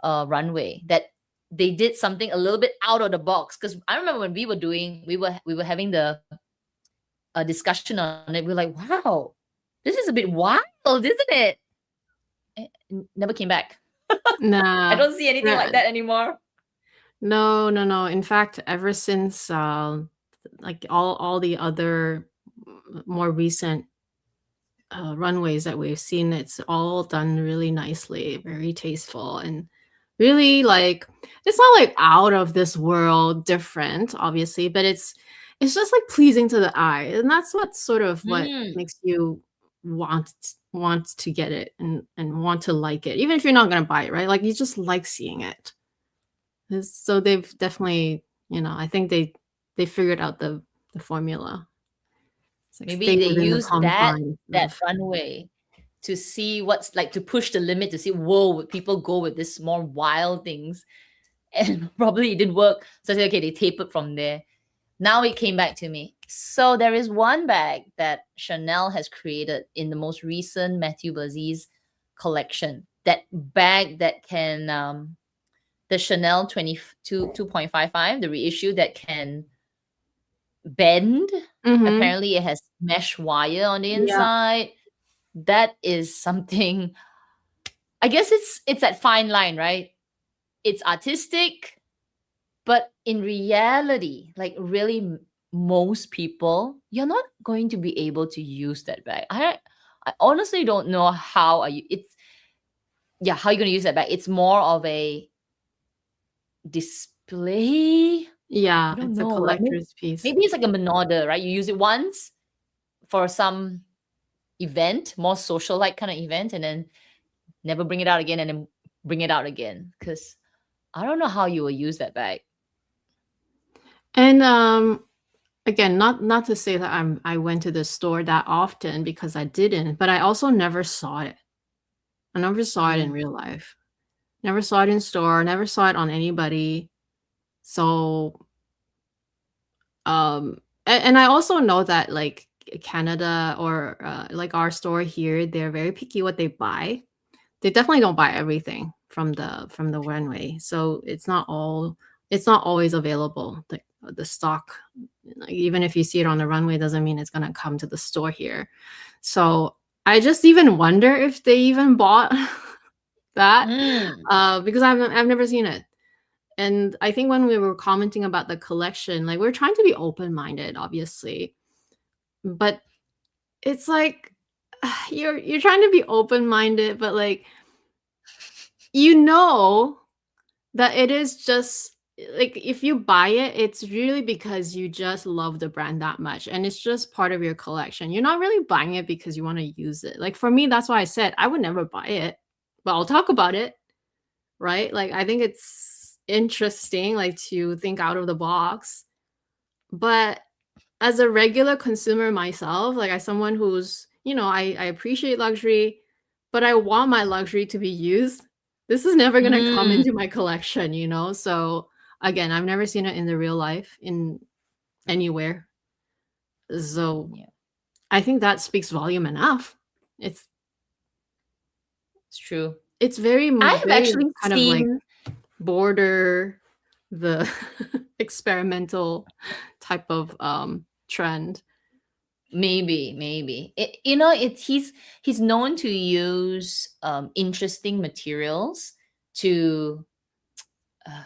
runway that they did something a little bit out of the box. Because I remember when we were having the discussion on it. We were like, wow, this is a bit wild, isn't it? It never came back. I Nah. don't see anything like that anymore. No. In fact, ever since like all the other more recent runways that we've seen, it's all done really nicely, very tasteful, and really like it's not like out of this world different, obviously, but it's just like pleasing to the eye, and that's what sort of what Mm. makes you want to get it and want to like it, even if you're not gonna buy it, right? Like you just like seeing it. So they've definitely, I think they figured out the formula. It's like Maybe stay they within the use confines that of. runway to see what's like, to push the limit, to see, whoa, would people go with this more wild things? And probably it didn't work. So I said, okay, they tapered from there. Now it came back to me. So there is one bag that Chanel has created in the most recent Matthew Bazzi's collection. That bag that can the Chanel 22 2.55, the reissue that can bend. Mhm. Apparently it has mesh wire on the Yeah. inside. That is something. I guess it's that fine line, right? It's artistic, but in reality, like really most people, you're not going to be able to use that bag. I honestly don't know how are you it's yeah, how are you going to use that bag? It's more of a display. I Yeah, don't it's a know. Like collector's piece. maybe it's like a monada, right? You use it once for some event, more social like kind of event, and then never bring it out again, and then bring it out again. Because I don't know how you will use that bag. And again, not to say that I went to the store that often because I didn't, but I also never saw it. I never saw it in Mm. real life. Never saw it in store, never saw it on anybody. So, and I also know that like Canada or like our store here, they're very picky what they buy. They definitely don't buy everything from the runway. So it's not always available. The stock, like, even if you see it on the runway, doesn't mean it's gonna come to the store here. So I just even wonder if they even bought that Mm. because I've never seen it. And I think when we were commenting about the collection, like we're trying to be open minded, obviously, but it's like you're trying to be open minded, but like you know that it is just like if you buy it, it's really because you just love the brand that much and it's just part of your collection. You're not really buying it because you want to use it. Like for me, that's why I said I would never buy it, but I'll talk about it, right? Like I think it's interesting like to think out of the box. But as a regular consumer myself, like as someone who's, I appreciate luxury, but I want my luxury to be used. This is never gonna come Mm. into my collection, you know? So again, I've never seen it in the real life in anywhere. So Yeah, I think that speaks volume enough. It's it's true. it's very I have very actually kind of like seen, border the experimental type of trend. maybe he's known to use interesting materials to uh,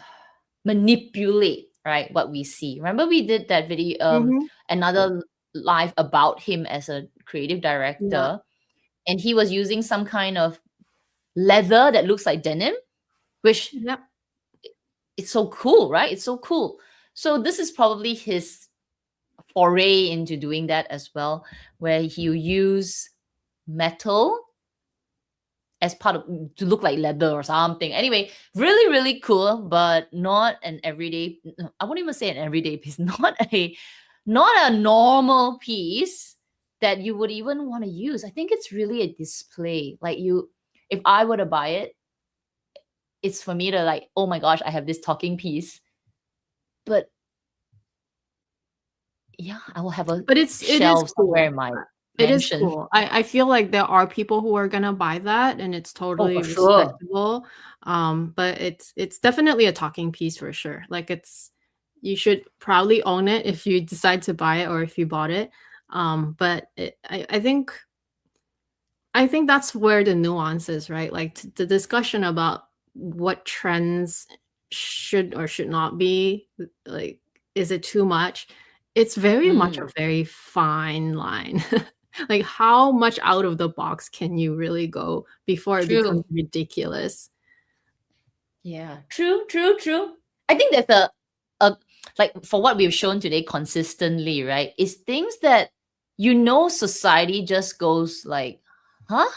manipulate, right, what we see. Remember we did that video, Mhm. another live about him as a creative Yeah. director, and he was using some kind of leather that looks like denim, which Yep. it's so cool, right? It's so cool. So this is probably his foray into doing that as well, where he'll use metal as part of, to look like leather or something. Anyway, really, really cool, but not an everyday. I wouldn't even say an everyday piece. Not a normal piece that you would even want to use. I think it's really a display. Like you, if I were to buy it, it's for me to like, oh my gosh, I have this talking piece. But yeah, I will have a But it is shelf somewhere cool. in my It is mansion. cool. I feel like there are people who are gonna buy that, and it's Oh, for totally sure. respectable. But it's definitely a talking piece for sure. Like it's you should proudly own it if you decide to buy it or if you bought it. But I think that's where the nuance is, right? Like the discussion about what trends should or should not be, like, is it too much? It's very much a very fine line. Like, how much out of the box can you really go before it becomes True. ridiculous? Yeah. True. I think there's a like for what we've shown today consistently, right? Is things that society just goes like, huh?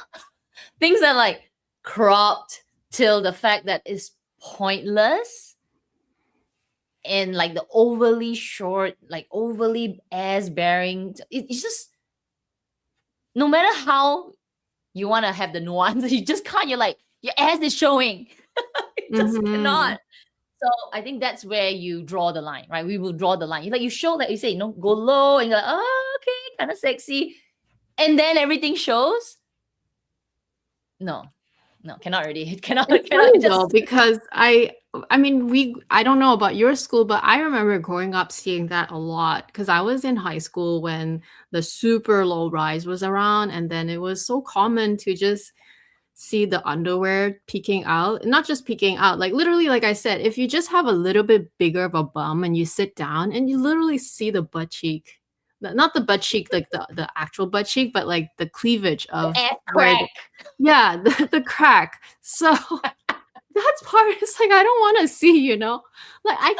Things that like cropped till the fact that is pointless, and like the overly short, like overly ass bearing. It's just, no matter how you want to have the nuance, you just can't. You're like, your ass is showing. You just Mhm. cannot. So I think that's where you draw the line, right? We will draw the line. Like you show that, you say, go low, and you're like, oh, okay, kind of sexy. And then everything shows. No, cannot already. It cannot, It's cannot funny though, just. because I mean, I don't know about your school, but I remember growing up seeing that a lot because I was in high school when the super low rise was around, and then it was so common to just see the underwear peeking out. Not just peeking out, like literally, like I said, if you just have a little bit bigger of a bum and you sit down and you literally see the butt cheek. Not the butt cheek, like the actual butt cheek, but like the cleavage The of ass where crack. yeah, the crack. So that's part, it's like, I don't wanna see, Like, I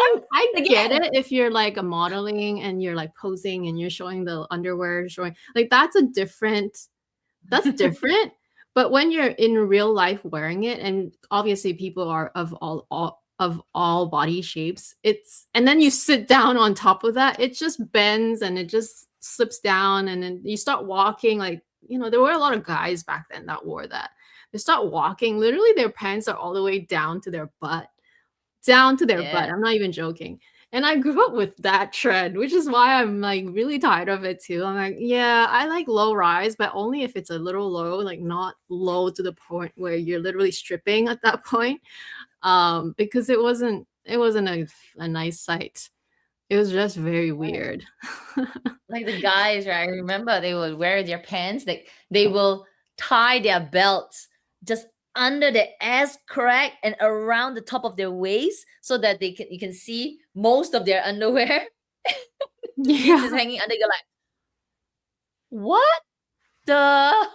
get Again. it if you're, like, a modeling and you're, like, posing and you're showing the underwear, showing like, that's different, but when you're in real life wearing it, and obviously people are of all body shapes, it's and then you sit down on top of that, it just bends and it just slips down, and then you start walking, like, there were a lot of guys back then that wore that. They start walking, literally their pants are all the way down to their butt. Down to their butt, Yeah. I'm not even joking. And I grew up with that trend, which is why I'm, like, really tired of it too. I'm like, "Yeah, I like low rise, but only if it's a little low, like, not low to the point where you're literally stripping at that point." Because it wasn't a nice sight. It was just very weird. Like the guys, right? I remember they would wear their pants, like they will tie their belts just under the ass crack and around the top of their waist so that you can see most of their underwear. The jeans is Yeah. hanging under. You're like, what the?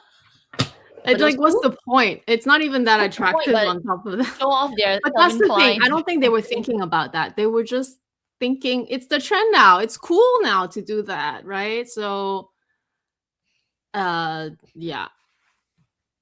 But It's it was like, what's cool. the point? It's not even that What's the point? attractive But on top of that. show off their But that's Calvin the thing, Klein. I don't think they were thinking about that. They were just thinking, "It's the trend now. It's cool now to do that," right? So, yeah.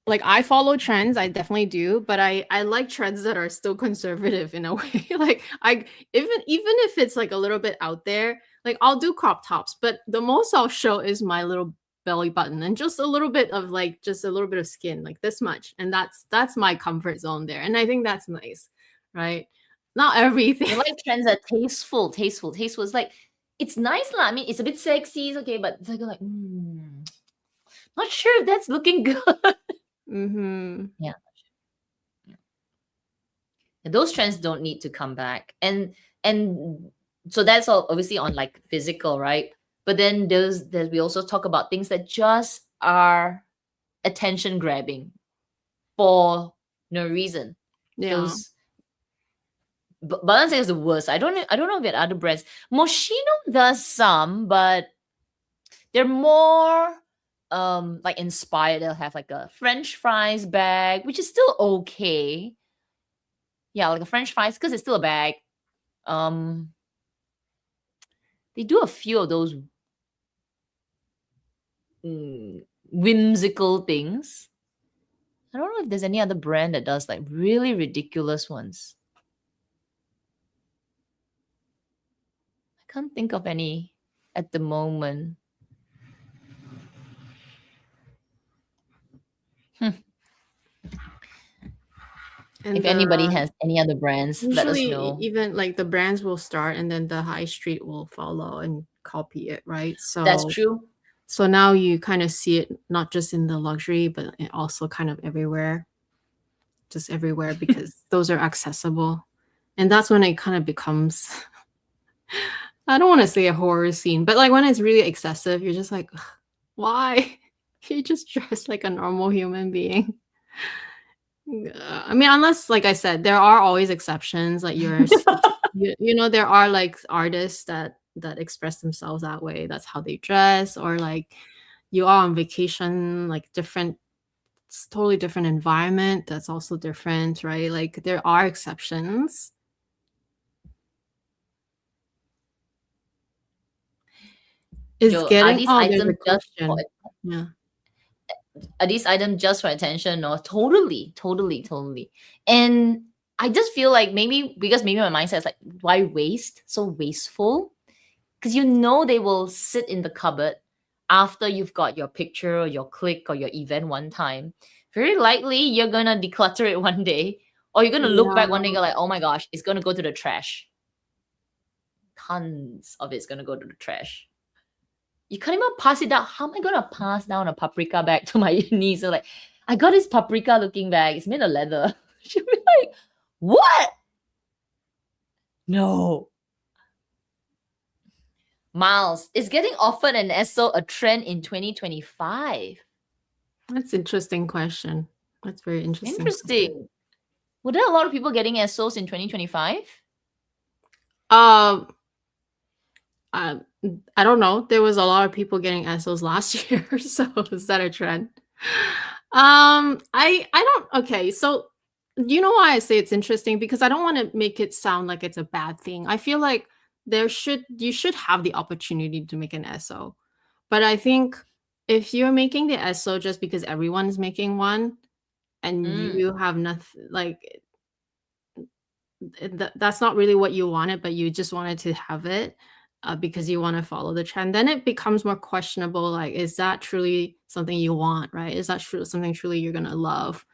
Like, I follow trends, I definitely do, but I like trends that are still conservative in a way. Like, even if it's, like, a little bit out there, like, I'll do crop tops, but the most I'll show is my little belly button and just a little bit of, like, just a little bit of skin, like this much, and that's my comfort zone there, and I think that's nice, right? Not everything. You like trends that tasteful. It's like, it's nice lah. I mean, it's a bit sexy, it's okay, but it's like, not sure if that's looking good. Mhm. Yeah. Those trends don't need to come back. And so that's all obviously on like physical, right? But then we also talk about things that just are attention grabbing for no reason. Yeah. Those Balenciaga is the worst. I don't know if there are other brands. Moschino does some, but they're more like inspired. They'll have like a French fries bag, which is still okay. Yeah, like a French fries because it's still a bag. Um, they do a few of those whimsical things. I don't know if there's any other brand that does like really ridiculous ones. I can't think of any at the moment. If And anybody has any other brands, let us usually know. even, like, the brands will start and then the high street will follow and copy it, right? That's So true. so now you kind of see it not just in the luxury, but it also kind of everywhere, just everywhere because those are accessible. And that's when it kind of becomes I don't want to say a horror scene, but like when it's really excessive, you're just like, "Ugh, why? You just dress like a normal human being." I mean, unless, like I said, there are always exceptions. Like there are like artists that express themselves that way. That's how they dress, or like you are on vacation, like it's totally different environment. That's also different, right? Like there are exceptions. Is Joe, are getting these oh, there's a items just for question. Yeah. are these items just for attention? Or totally, totally, totally. And I just feel like maybe my mindset is like, why waste? So wasteful. Because they will sit in the cupboard after you've got your picture or your click or your event one time. Very likely you're gonna declutter it one day, or you're gonna look back one day and go like, oh my gosh, it's gonna go to the trash. Tons of it's gonna go to the trash. You can't even pass it down. How am I gonna pass down a paprika bag to my niece? So like, I got this paprika looking bag. It's made of leather. She'll be like, what? No. Miles, is getting offered an ESO a trend in 2025? That's an interesting question. That's very interesting. Interesting. Were there a lot of people getting ESOs in 2025? I don't know. There was a lot of people getting ESOs last year, so is that a trend? I don't. Okay, so you know why I say it's interesting? Because I don't want to make it sound like it's a bad thing. I feel like you should have the opportunity to make an ESO, but I think if you're making the ESO just because everyone's making one and you have nothing like that's not really what you wanted, but you just wanted to have it because you want to follow the trend, then it becomes more questionable. Like, is that truly something you want, right? Is that something truly you're going to love?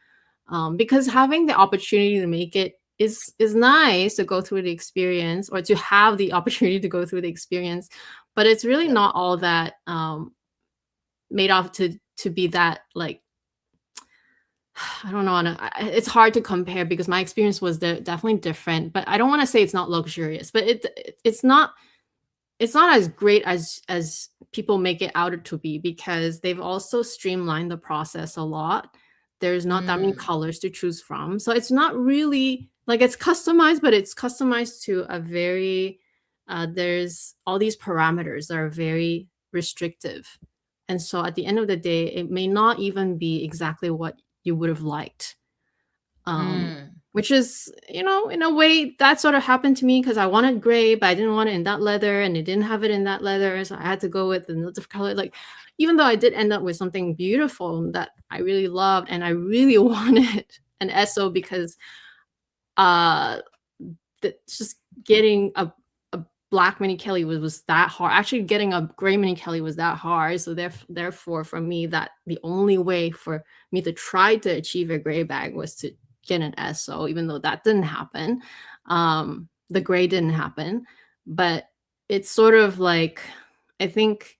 Because having the opportunity to make it is nice to go through the experience or to have the opportunity to go through the experience, but it's really not all that made off to be that like I don't know. It's hard to compare because my experience was definitely different. But I don't want to say it's not luxurious, but it's not as great as people make it out to be because they've also streamlined the process a lot. There's not that many colors to choose from, so it's not really like it's customized, but it's customized to a very there's all these parameters that are very restrictive, and so at the end of the day, it may not even be exactly what you would have liked. Which is, in a way that sort of happened to me because I wanted gray, but I didn't want it in that leather and it didn't have it in that leather. So I had to go with another color. Like, even though I did end up with something beautiful that I really loved and I really wanted an ESO because just getting a black mini Kelly was that hard. Actually, getting a gray mini Kelly was that hard. So therefore, for me, that the only way for me to try to achieve a gray bag was to get an ESO, even though that didn't happen. The gray didn't happen, but it's sort of like I think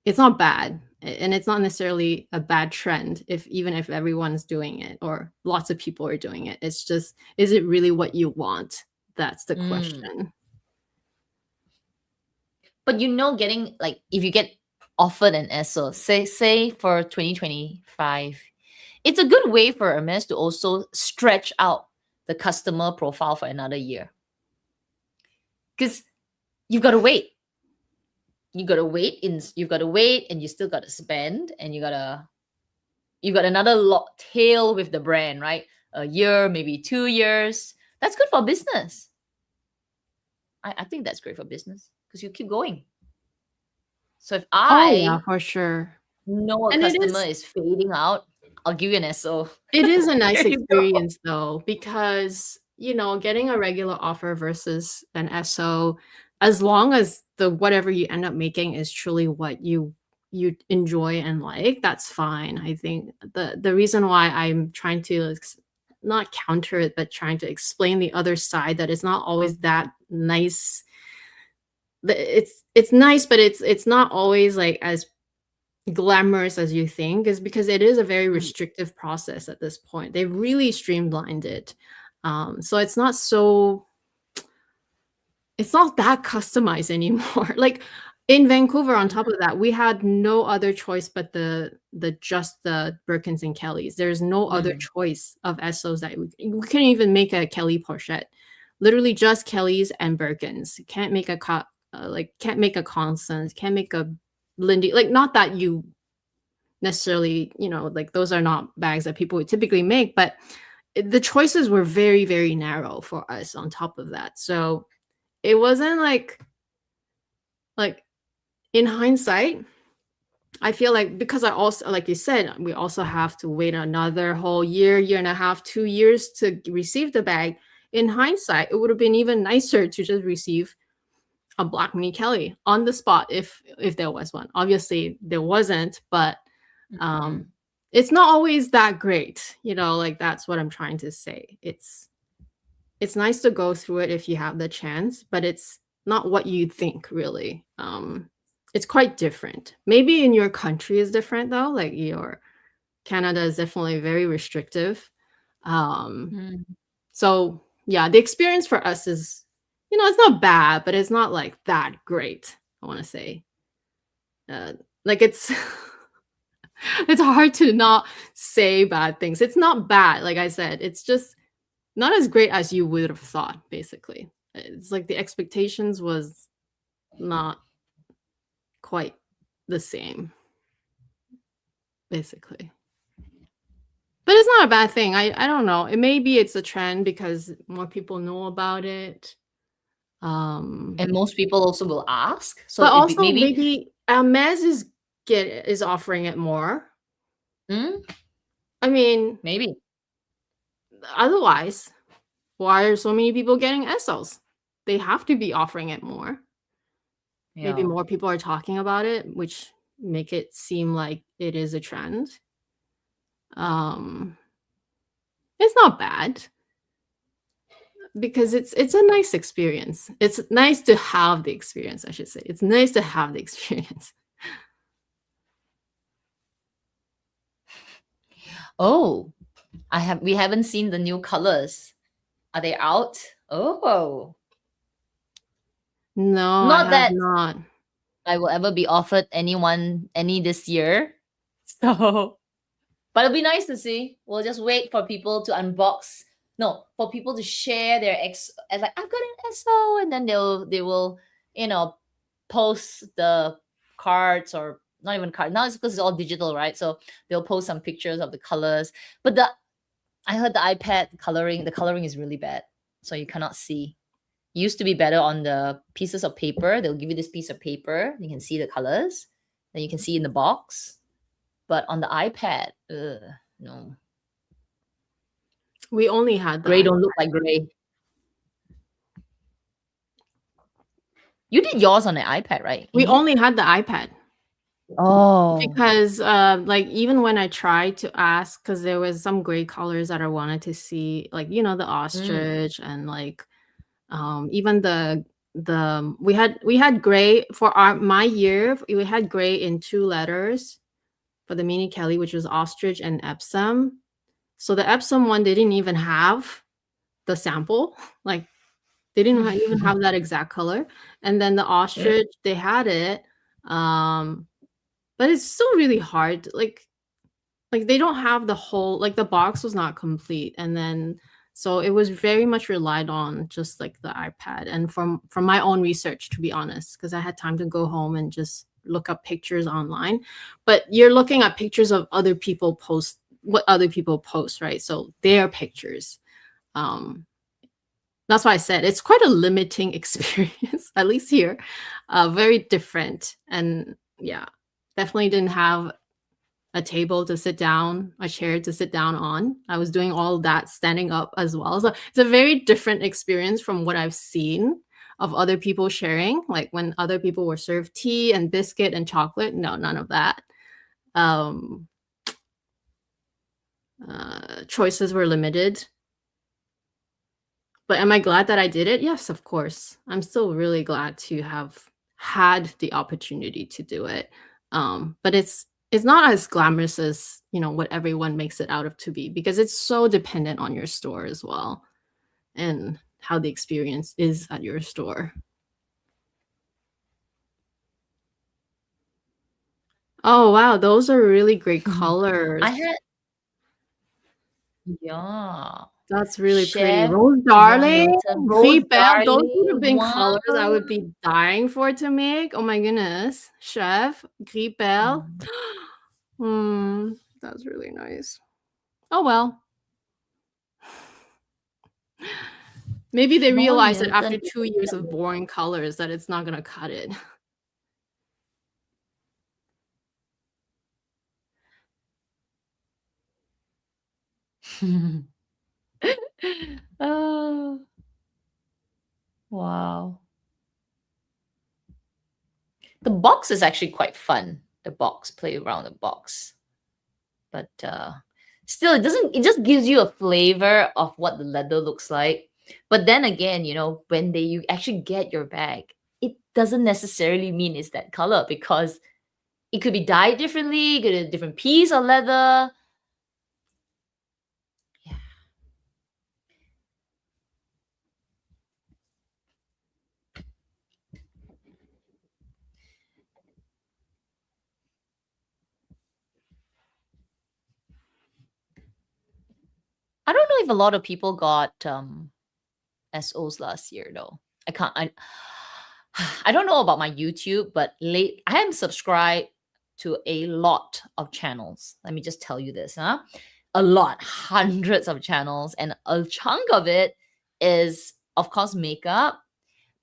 it's not bad, and it's not necessarily a bad trend even if everyone's doing it or lots of people are doing it. It's just, is it really what you want? That's the question. But getting like if you get offered an ESO, say for 2025, it's a good way for Hermes to also stretch out the customer profile for another year. Because you've got to wait. You've got to wait and you still got to spend and you've got another tail with the brand, right? A year, maybe 2 years. That's good for business. I think that's great for business because you keep going. So if for sure, know a customer is fading out, I'll give you an ESO. It is a nice experience though, because getting a regular offer versus an ESO, as long as the whatever you end up making is truly what you enjoy and like, that's fine. I think the reason why I'm trying to not counter it, but trying to explain the other side that it's not always that nice. It's nice, but it's not always like as glamorous as you think, is because it is a very restrictive process at this point. They've really streamlined it. So it's not that customized anymore. Like In Vancouver, on top of that, we had no other choice but just the Birkins and Kellys. There's no other choice of Essos that we couldn't even make a Kelly pochette. Literally just Kellys and Birkins. Can't make a can't make a Constance, can't make a Lindy. Like, not that you necessarily, like, those are not bags that people would typically make, but the choices were very, very narrow for us on top of that. So it wasn't like in hindsight, I feel like, because I also, like you said, we also have to wait another whole year and a half, 2 years to receive the bag. In hindsight, it would have been even nicer to just receive a black mini Kelly on the spot if there was one. Obviously, there wasn't, but it's not always that great. Like, that's what I'm trying to say. It's nice to go through it if you have the chance, but it's not what you think, really. It's quite different. Maybe in your country is different, though. Like, your Canada is definitely very restrictive. So yeah, the experience for us is, it's not bad, but it's not like that great, I want to say. Like, it's it's hard to not say bad things. It's not bad, like I said. It's just not as great as you would have thought, basically. It's like the expectations was not quite the same, basically. But it's not a bad thing. I don't know. Maybe it's a trend because more people know about it. And most people also will ask. So But also maybe maybe Hermes is offering it more. I mean, maybe. otherwise, why are so many people getting Essos? They have to be offering it more. Maybe Yeah. more people are talking about it, which make it seem like it is a trend. It's not bad because it's a nice experience. It's nice to have the experience, I should say. It's nice to have the experience. Oh, we haven't seen the new colors. Are they out? Oh. No, I Not have that not. I will ever be offered any this year. So, but it'll be nice to see. We'll just wait for people to unbox. No, for people to share their as like, I've got an SO, and then they will, post the cards, or not even cards. Now it's because it's all digital, right? So they'll post some pictures of the colors. But I heard the the coloring is really bad. So you cannot see. Used to be better on the pieces of paper. They'll give you this piece of paper. You can see the colors. Then you can see in the box. But on the iPad, no. We only had the Gray don't look like gray. You did yours on the iPad, right? we only had the iPad. Oh. Because like, even when I tried to ask, because there was some gray colors that I wanted to see, like, the ostrich, and like even we had gray for my year. We had gray in 2 letters for the mini Kelly, which was ostrich and Epsom. So the Epsom one, they didn't even have the sample. Like, they didn't even have that exact color. And then the ostrich, they had it. But it's still really hard. Like, they don't have the whole, like, the box was not complete. And then, so it was very much relied on just like the iPad, and from my own research, to be honest, because I had time to go home and just look up pictures online. But you're looking at pictures of other people post, what other people post, right? So their pictures. That's why I said it's quite a limiting experience, at least here. Very different. And yeah, definitely didn't have a table to sit down, a chair to sit down on. I was doing all that standing up as well. So it's a very different experience from what I've seen of other people sharing. Like, when other people were served tea and biscuit and chocolate. No, none of that. Choices were limited. But am I glad that I did it? Yes, of course. I'm still really glad to have had the opportunity to do it. But it's not as glamorous as, what everyone makes it out of to be, because it's so dependent on your store as well, and how the experience is at your store. Oh wow, those are really great colors. I had, yeah, That's really pretty. Chef Rose Von Darling, Milton, Rose Gris Belle, those would have Darling. been Wow. colors I would be dying for to make. Oh my goodness. Chef, Gris Belle. That's really nice. Oh well. Maybe they Von realized that Milton after is 2 years of boring colors that it's not gonna cut it. Oh, wow. The box is actually quite fun. The box, play around the box. But still, it just gives you a flavor of what the leather looks like. But then again, when you actually get your bag, it doesn't necessarily mean it's that color, because it could be dyed differently, you get a different piece of leather. Yeah. I don't know if a lot of people got SOs last year though. I don't know about my YouTube, but I am subscribed to a lot of channels. Let me just tell you this, huh? A lot, hundreds of channels, and a chunk of it is, of course, makeup,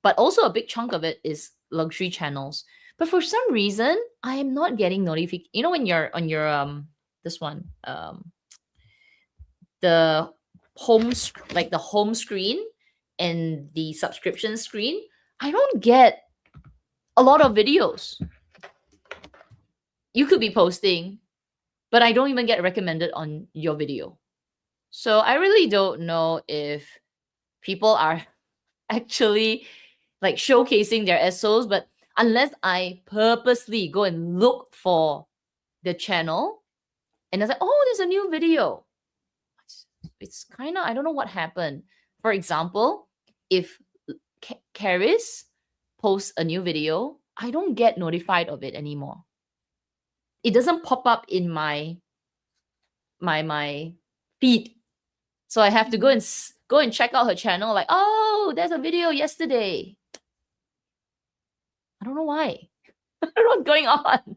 but also a big chunk of it is luxury channels. But for some reason, I am not getting notification. When you're on your this one, the like the home screen and the subscription screen, I don't get a lot of videos. You could be posting, but I don't even get recommended on your video. So I really don't know if people are actually like showcasing their SOs, but unless I purposely go and look for the channel and I say, oh, there's a new video. It's kind of, I don't know what happened. For example, if Caris posts a new video, I don't get notified of it anymore. It doesn't pop up in my feed. So I have to go and check out her channel, like, oh, there's a video yesterday. I don't know why. I don't know what's going on.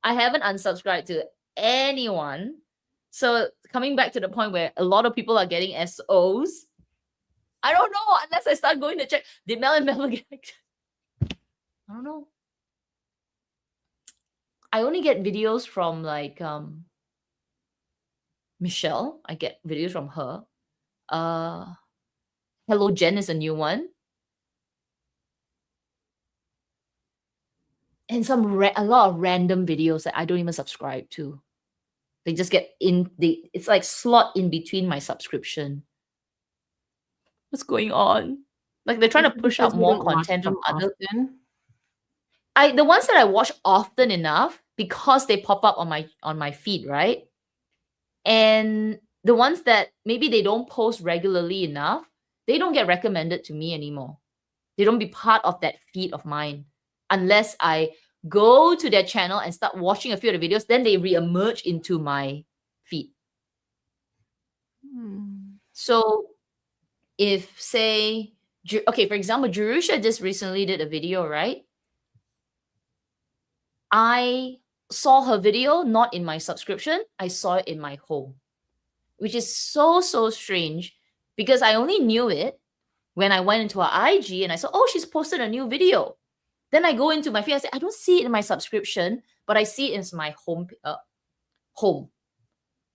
I haven't unsubscribed to anyone. So coming back to the point where a lot of people are getting SOs, I don't know unless I start going to check. Did Mel and Mel get? I don't know. I only get videos from like Michelle. I get videos from her. Hello Jen is a new one. And a lot of random videos that I don't even subscribe to. They just get it's like slot in between my subscription. What's going on? Like they're trying to push Because out you more don't watch content from them other. often. The ones that I watch often enough because they pop up on my feed, right? And the ones that maybe they don't post regularly enough, they don't get recommended to me anymore. They don't be part of that feed of mine unless I go to their channel and start watching a few of the videos. Then they re-emerge into my feed. So if say, okay, for example, Jerusha just recently did a video, right? I saw her video not in my subscription. I saw it in my home, which is so strange because I only knew it when I went into her IG and I saw, oh, she's posted a new video. Then I go into my feed. I say, I don't see it in my subscription, but I see it in my home. Home.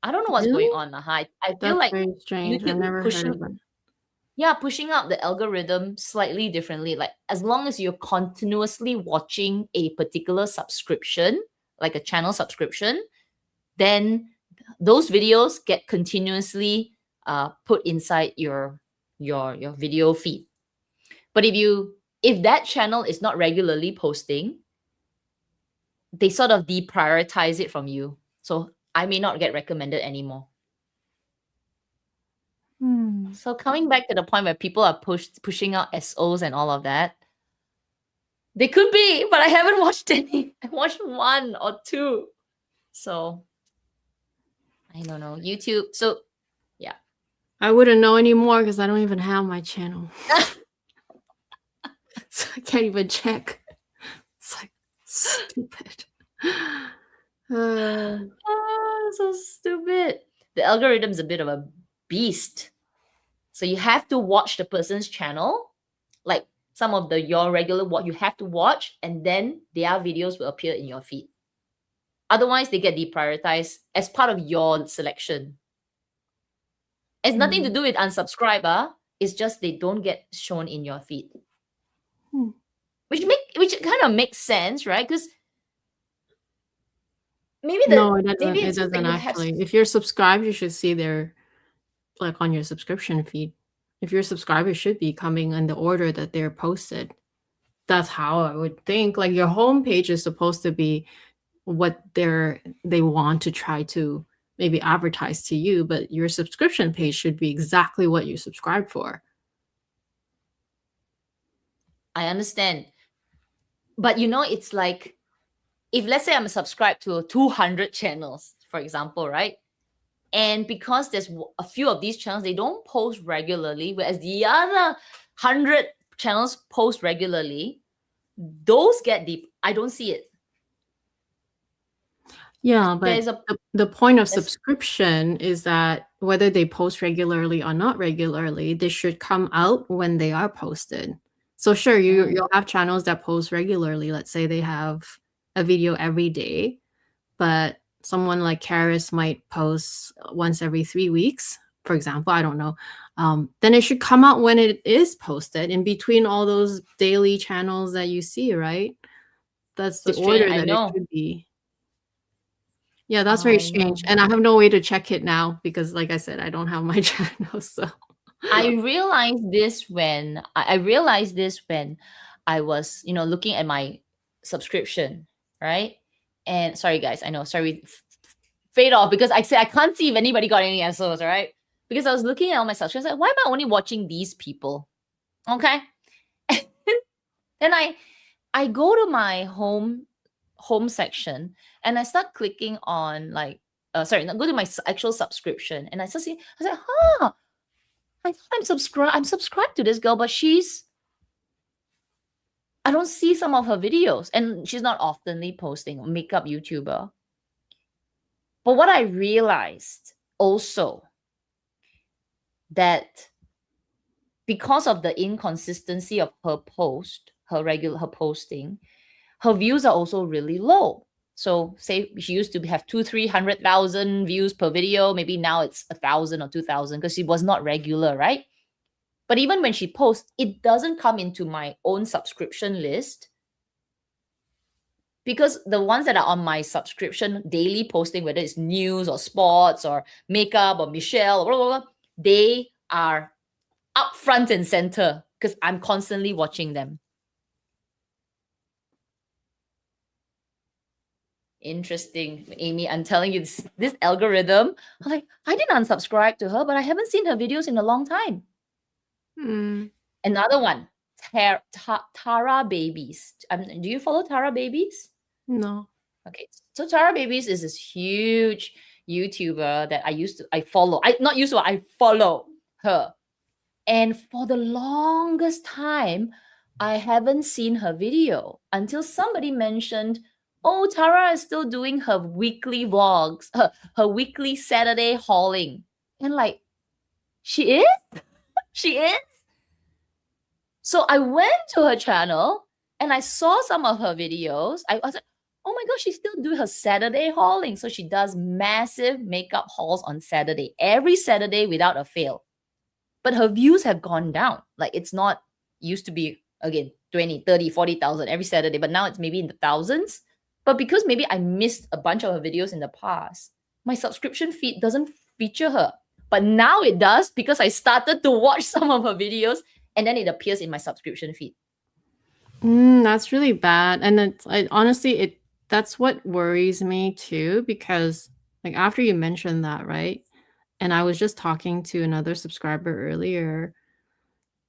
I don't know what's going Really? on. I feel That's like very strange. I've YouTube never heard of that. pushing out the algorithm slightly differently. Like as long as you're continuously watching a particular subscription, like a channel subscription, then those videos get continuously put inside your video feed. But if that channel is not regularly posting, they sort of deprioritize it from you. So I may not get recommended anymore. So coming back to the point where people are pushing out SOs and all of that, They could be, but I haven't watched any. I watched one or two. So I don't know. YouTube. So yeah. I wouldn't know anymore because I don't even have my channel. So I can't even check. It's like stupid. So stupid. The algorithm is a bit of a beast. So you have to watch the person's channel, like some of your regular what you have to watch, and then their videos will appear in your feed. Otherwise, they get deprioritized as part of your selection. It's nothing to do with unsubscriber. It's just they don't get shown in your feed. Which kind of makes sense, right? Because maybe No, it doesn't. maybe It it's just that doesn't you have. actually. If you're subscribed, you should see their like on your subscription feed. If you're subscribed, it should be coming in the order that they're posted. That's how I would think. Like your homepage is supposed to be what they want to try to maybe advertise to you, but your subscription page should be exactly what you subscribe for. I understand. But it's like, if let's say I'm subscribed to 200 channels, for example, right? And because there's a few of these channels, they don't post regularly, whereas the other 100 channels post regularly, those get deep. I don't see it. Yeah, but There's the point of subscription is that whether they post regularly or not regularly, they should come out when they are posted. So sure, you'll have channels that post regularly. Let's say they have a video every day, but someone like Karis might post once every 3 weeks, for example. I don't know. Then it should come out when it is posted in between all those daily channels that you see, right? That's the order that it should be. Yeah, that's very strange. And I have no way to check it now because, like I said, I don't have my channel. So I realized this when I was, looking at my subscription, right? And sorry, guys, I know, sorry, fade off because I said I can't see if anybody got any answers, right? Because I was looking at all my subscriptions, like, why am I only watching these people? Okay, then I go to my home section and I start clicking on like go to my actual subscription and I start seeing, I was like, I thought I'm subscribed to this girl, but I don't see some of her videos and she's not oftenly posting, makeup YouTuber. But what I realized also that because of the inconsistency of her posting, her views are also really low. So say she used to have 300,000 views per video. Maybe now it's 1,000 or 2,000 because she was not regular, right? But even when she posts, it doesn't come into my own subscription list because the ones that are on my subscription daily posting, whether it's news or sports or makeup or Michelle, blah, blah, blah, they are up front and center because I'm constantly watching them. Interesting, Amy. I'm telling you, this algorithm, I'm like, I didn't unsubscribe to her, but I haven't seen her videos in a long time. Another one, Tara Babies. Do you follow Tara Babies? No. Okay, so Tara Babies is this huge YouTuber that I follow. I follow her. And for the longest time, I haven't seen her video until somebody mentioned, oh, Tara is still doing her weekly vlogs, her weekly Saturday hauling. And like, she is? She is? So I went to her channel and I saw some of her videos. I was like, oh my gosh, she's still doing her Saturday hauling. So she does massive makeup hauls on Saturday, every Saturday without a fail. But her views have gone down. Like it's not used to be, again, 20, 30, 40,000 every Saturday, but now it's maybe in the thousands. But because maybe I missed a bunch of her videos in the past, my subscription feed doesn't feature her. But now it does because I started to watch some of her videos and then it appears in my subscription feed. That's really bad. And honestly, that's what worries me too, because like after you mentioned that, right? And I was just talking to another subscriber earlier.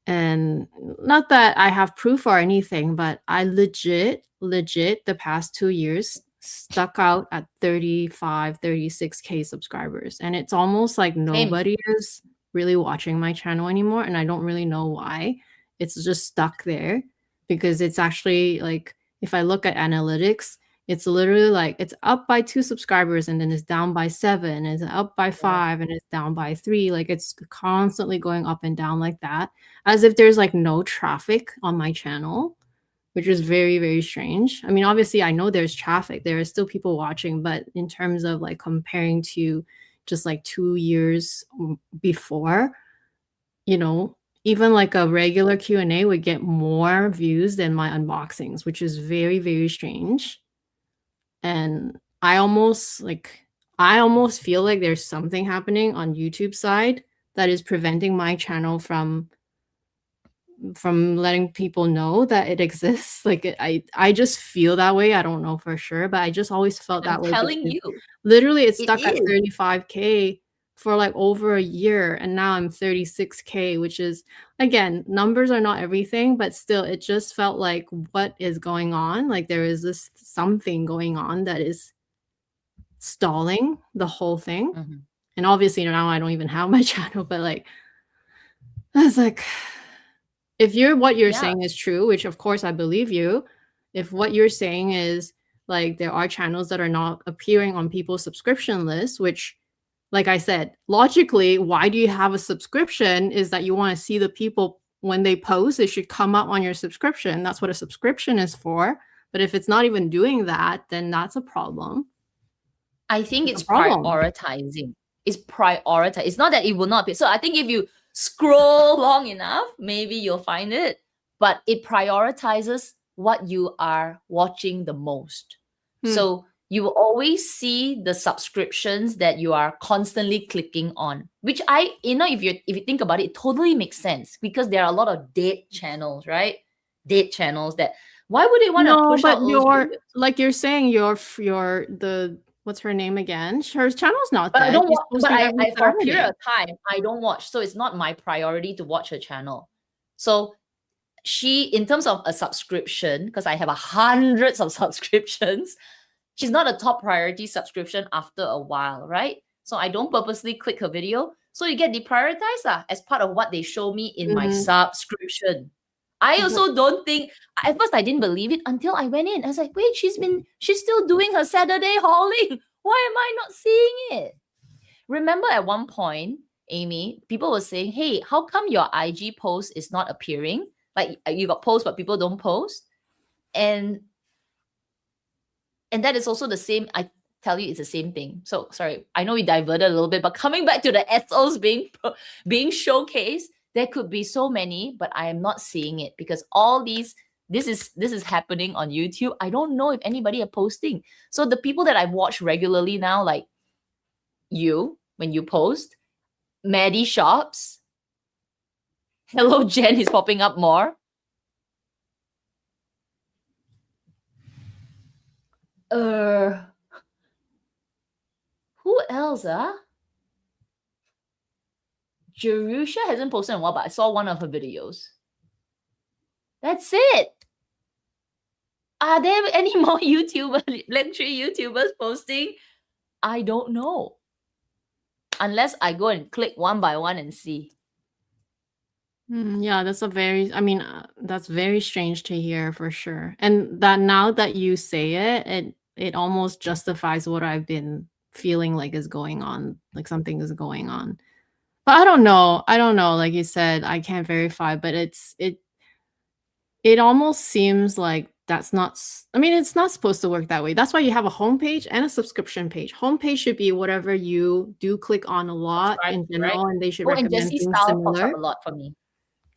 And not that I have proof or anything, but I legit the past 2 years stuck out at 35, 36K subscribers, and it's almost like Same. nobody is really watching my channel anymore, and I don't really know why. It's just stuck there because it's actually like, if I look at analytics, it's literally like it's up by 2 subscribers and then it's down by 7, it's up by Yeah. 5 and it's down by 3. Like, it's constantly going up and down like that, as if there's like no traffic on my channel, which is very, very strange. I mean, obviously, I know there's traffic, there are still people watching, but in terms of like comparing to just like 2 years before, you know, even like a regular Q&A would get more views than my unboxings, which is very, very strange. And I almost feel like there's something happening on YouTube side that is preventing my channel from letting people know that it exists. Like, I just feel that way. I don't know for sure, but I just always felt I'm that way telling because you, literally it's it stuck at is. 35K for like over a year, and now I'm 36K, which is, again, numbers are not everything, but still it just felt like, what is going on? Like, there is this something going on that is stalling the whole thing. Mhm. And obviously now I don't even have my channel, but like, I was like, if what you're Yeah. saying is true, which of course I believe you, if what you're saying is like there are channels that are not appearing on people's subscription lists, which, like I said, logically, why do you have a subscription? Is that you want to see the people when they post, it should come up on your subscription. That's what a subscription is for. But if it's not even doing that, then that's a problem. I think It's a it's problem. prioritizing. It's prioritize. It's not that it will not be. So I think if you scroll long enough, maybe you'll find it. But it prioritizes what you are watching the most. Hmm. So you will always see the subscriptions that you are constantly clicking on, which if you think about it, it totally makes sense because there are a lot of dead channels, right? Dead channels that why would they want to No, push out but those videos? like you're saying, the what's her name again? Her channel's not But I dead. don't She's watch. But posting every I for a period Saturday. of time I don't watch, so it's not my priority to watch her channel. So she, in terms of a subscription, because I have hundreds of subscriptions, she's not a top priority subscription after a while, right? So I don't purposely click her video. So you get deprioritized as part of what they show me in my Mhm. subscription. I But also don't think at first I didn't believe it until I went in. I was like, wait, she's still doing her Saturday hauling. Why am I not seeing it? Remember at one point, Amy, people were saying, hey, how come your IG post is not appearing? Like you got posts, but people don't post. And that is also the same. I tell you, it's the same thing. So sorry, I know we diverted a little bit, but coming back to the SOs being showcased, there could be so many, but I am not seeing it because all these this is happening on YouTube. I don't know if anybody are posting. So the people that I watch regularly now, like you, when you post, Maddie Shops, Hello Jen is popping up more. Who else? Jerusha hasn't posted in a while, but I saw one of her videos. That's it. Are there any more luxury YouTubers posting? I don't know. Unless I go and click one by one and see. yeah, that's very strange to hear for sure. And that now that you say it, it almost justifies what I've been feeling like is going on, like something is going on. But I don't know. I don't know. Like you said, I can't verify, but it almost seems like that's not I mean, it's not supposed to work that way. That's why you have a homepage and a subscription page. Homepage should be whatever you do click on a lot Subscribe in to, right? general, and they should Oh, and recommend Jessie things Style pops up similar. a lot for me.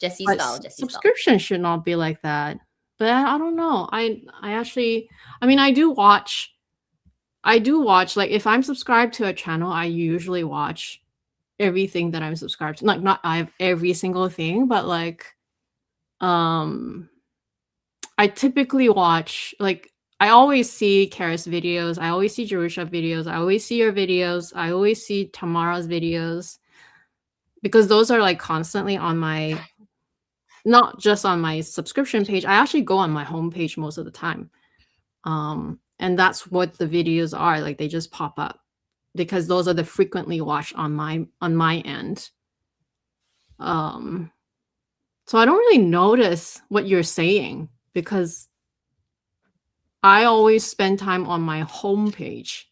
Jessie But Style, Jessie Style. subscription should not be like that. But I don't know. I actually, I mean, I do watch, like, if I'm subscribed to a channel, I usually watch everything that I'm subscribed to. Like, not I have every single thing, but like, um I typically watch, like, I always see Kara's videos, I always see Jerusha videos, I always see your videos, I always see Tamara's videos, because those are, like, constantly on my not just on my subscription page. I actually go on my homepage most of the time. And that's what the videos are. Like they just pop up because those are the frequently watched on my end. So I don't really notice what you're saying because I always spend time on my homepage.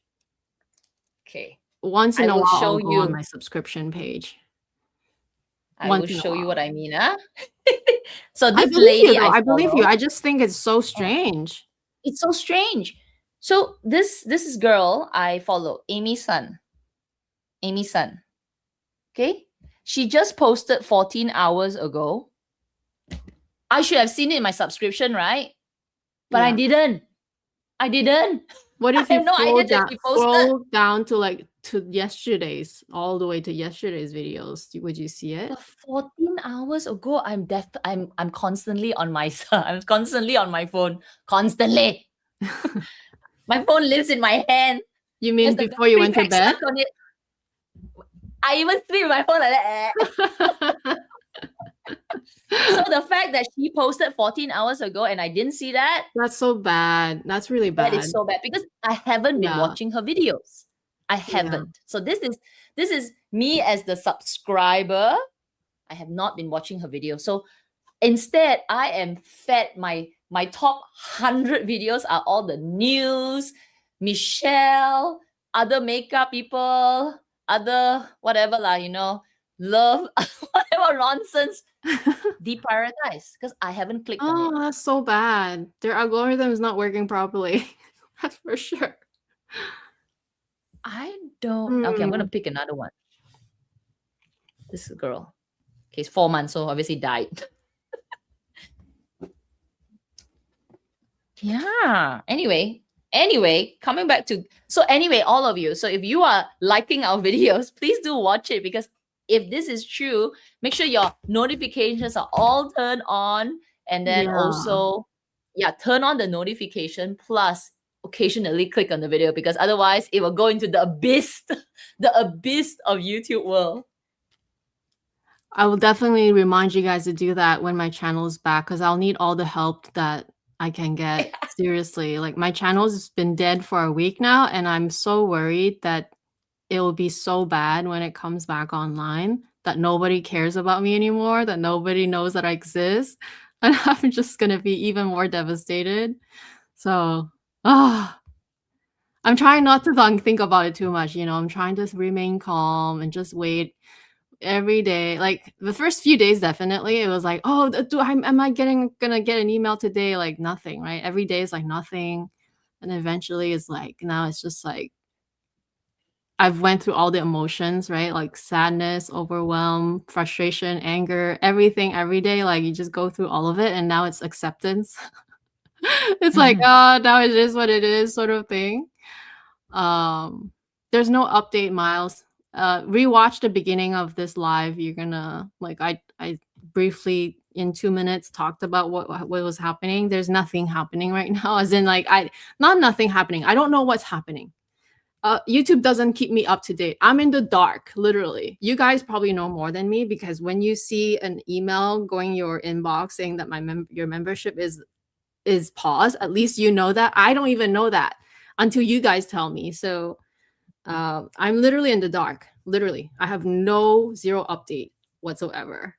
Okay. Once in I a will while, show I'll go you. on my subscription page. I Once will in a show you while. what I mean, huh? So I this believe you, lady though. I I believe you. follow, I just think it's so strange. it's so strange. So this is girl I follow, Amy Sun. Amy Sun. Okay? She just posted 14 hours ago. I should have seen it in my subscription, right? But I Yeah. didn't. I didn't. What if I you have no idea that she posted. scroll down to like to yesterday's, all the way to yesterday's videos? Would you see it? But 14 hours ago, I'm constantly on my I'm constantly on my phone. Constantly. My phone lives in my hand. You mean There's the before you battery went to pack bed? stuck on it. I even sleep with my phone like that. So the fact that she posted 14 hours ago and I didn't see that, That's so bad. That's really that bad. is so bad because I haven't been Yeah. watching her videos. I haven't. So this is me as the subscriber. I have not been watching her videos. So instead, I am fed my top 100 videos are all the news, Michelle, other makeup people, other whatever lah, love, whatever nonsense. Deprioritized because I haven't clicked on it. Oh, that's so bad. Their algorithm is not working properly. That's for sure. I don't. Okay, I'm gonna pick another one. This girl. Okay, it's 4 months, so obviously died. Yeah. Anyway, coming back to all of you. So if you are liking our videos, please do watch it because if this is true, make sure your notifications are all turned on, and then also, turn on the notification plus occasionally click on the video because otherwise it will go into the abyss, the abyss of YouTube world. I will definitely remind you guys to do that when my channel is back because I'll need all the help that I can get. Seriously, like my channel's been dead for a week now, and I'm so worried that it will be so bad when it comes back online that nobody cares about me anymore, that nobody knows that I exist, and I'm just gonna be even more devastated. So, I'm trying not to think about it too much. I'm trying to remain calm and just wait every day. Like the first few days, definitely it was like, oh, am I gonna get an email today? Like nothing, right? Every day is like nothing, and eventually it's like now it's just like I've went through all the emotions, right? Like sadness, overwhelm, frustration, anger, everything every day. Like you just go through all of it, and now it's acceptance. It's like, oh, now it is what it is, sort of thing. There's no update, Miles. Rewatch the beginning of this live. You're gonna like I briefly in 2 minutes talked about what was happening. There's nothing happening right now. As in like not nothing happening. I don't know what's happening. YouTube doesn't keep me up to date. I'm in the dark, literally. You guys probably know more than me because when you see an email going your inbox saying that your membership is paused, at least you know that. I don't even know that until you guys tell me. So I'm literally in the dark. Literally, I have zero update whatsoever.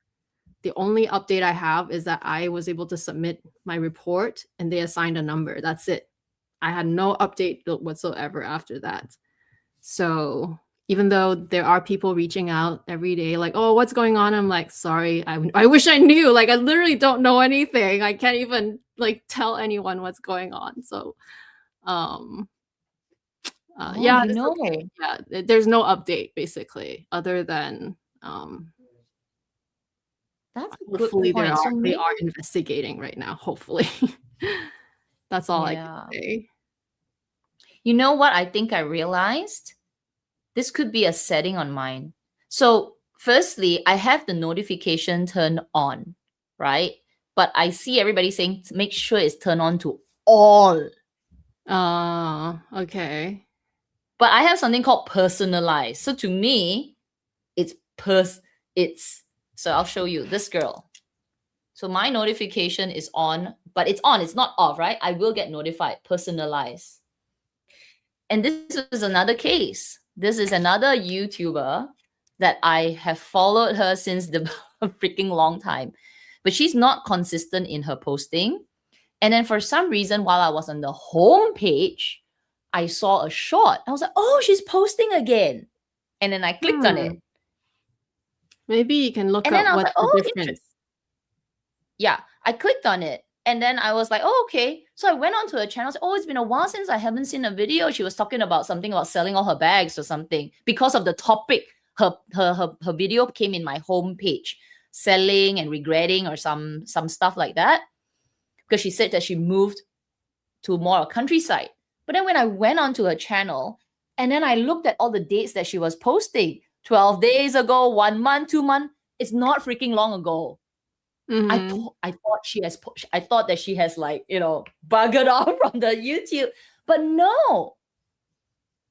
The only update I have is that I was able to submit my report and they assigned a number. That's it. I had no update whatsoever after that. So even though there are people reaching out every day, like, oh, what's going on? I'm like, sorry, I wish I knew. Like, I literally don't know anything. I can't even like tell anyone what's going on. So, yeah, there's no update basically, other than that's a hopefully good point. they are investigating right now. Hopefully, that's all I can say. You know what I think I realized? This could be a setting on mine. So firstly, I have the notification turned on, right? But I see everybody saying make sure it's turned on to all. Okay. But I have something called personalized. So to me, so I'll show you this girl. So my notification is on, but it's on, it's not off, right? I will get notified, personalized. And this is another case. This is another YouTuber that I have followed her since the freaking long time. But she's not consistent in her posting. And then for some reason, while I was on the home page, I saw a short. I was like, oh, she's posting again. And then I clicked on it. Maybe you can look And then up I was what's like, oh, the difference. Yeah, I clicked on it. And then I was like, oh, okay. So I went on to her channel. I was like, oh, it's been a while since I haven't seen a video. She was talking about something about selling all her bags or something because of the topic. Her video came in my home page, selling and regretting or some stuff like that. Because she said that she moved to more a countryside. But then when I went onto her channel and then I looked at all the dates that she was posting, 12 days ago, 1 month, 2 months, it's not freaking long ago. Mhm. I thought that she has like, buggered off from the YouTube, but no.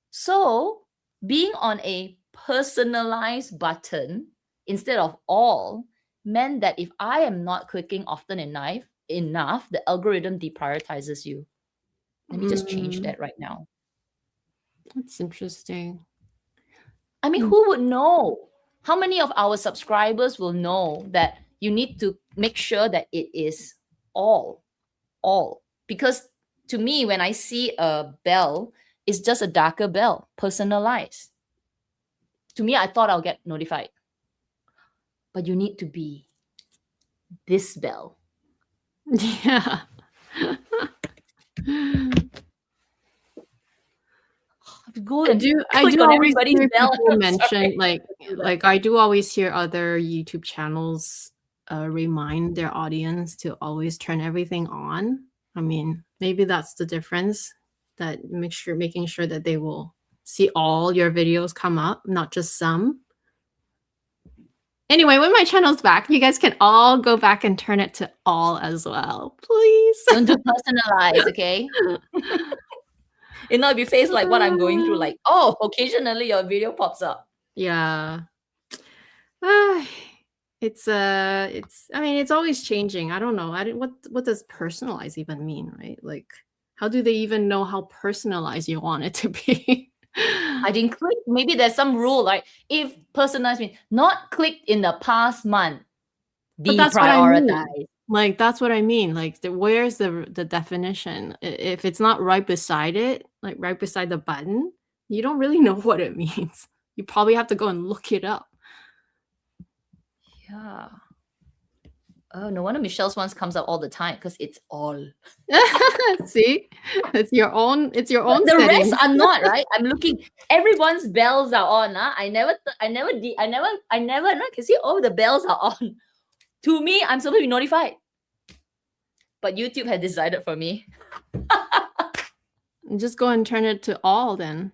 So being on a personalized button instead of all meant that if I am not clicking often enough, the algorithm deprioritizes you. Let me just change that right now. That's interesting. I mean, who would know? How many of our subscribers will know that you need to make sure that it is all? Because to me, when I see a bell, it's just a darker bell, personalized. To me, I thought I'll get notified. But you need to be this bell. Yeah. I do always hear people mention like I do always hear other YouTube channels remind their audience to always turn everything on. I mean, maybe that's the difference, that making sure that they will see all your videos come up, not just some. Anyway, when my channel's back, you guys can all go back and turn it to all as well, please. Don't do personalized, okay? It not be faced like what I'm going through, like, oh, occasionally your video pops up. Yeah. It's I mean, it's always changing. I don't know. What does personalize even mean, right? Like, how do they even know how personalized you want it to be? I didn't click. Maybe there's some rule, like if personalized means not clicked in the past month, But that's what I mean. deprioritized. Like, that's what I mean. Like, where's the definition? If it's not right beside it, like right beside the button, you don't really know what it means. You probably have to go and look it up. Yeah. Oh, no wonder Michelle's ones comes up all the time because it's all. See, it's your own. The setting. Rest are not, right? I'm looking. Everyone's bells are on. I never can see. Oh, the bells are on. To me, I'm supposed to be notified, but YouTube had decided for me. Just go and turn it to all then.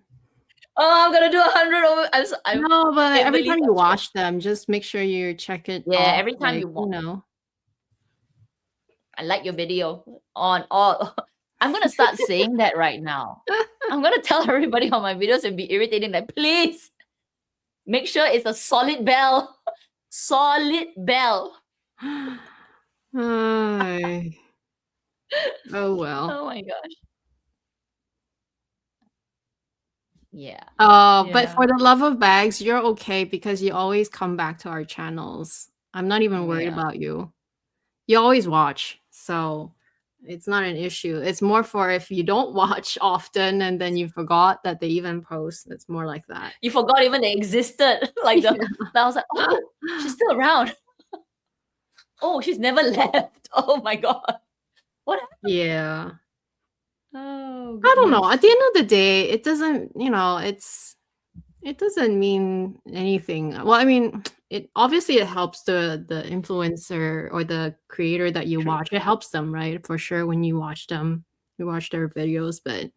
Oh, I'm gonna do 100 over. No, but every time you watch them, just make sure you check it. Yeah, every time you watch. I like your video on all. I'm gonna start saying that right now. I'm gonna tell everybody on my videos and be irritating that please make sure it's a solid bell. Solid bell. Oh well. Oh my gosh. Yeah. But for the love of bags, you're okay because you always come back to our channels. I'm not even worried about you. You always watch, so it's not an issue. It's more for if you don't watch often and then you forgot that they even post. It's more like that. You forgot even they existed. Like I was like, oh, she's still around. Oh, she's never left. Oh my god. What happened? Yeah. Oh, I don't know. At the end of the day, it doesn't, it doesn't mean anything. Well, I mean, it helps the influencer or the creator that you watch. It helps them, right? For sure, when you watch them, you watch their videos. But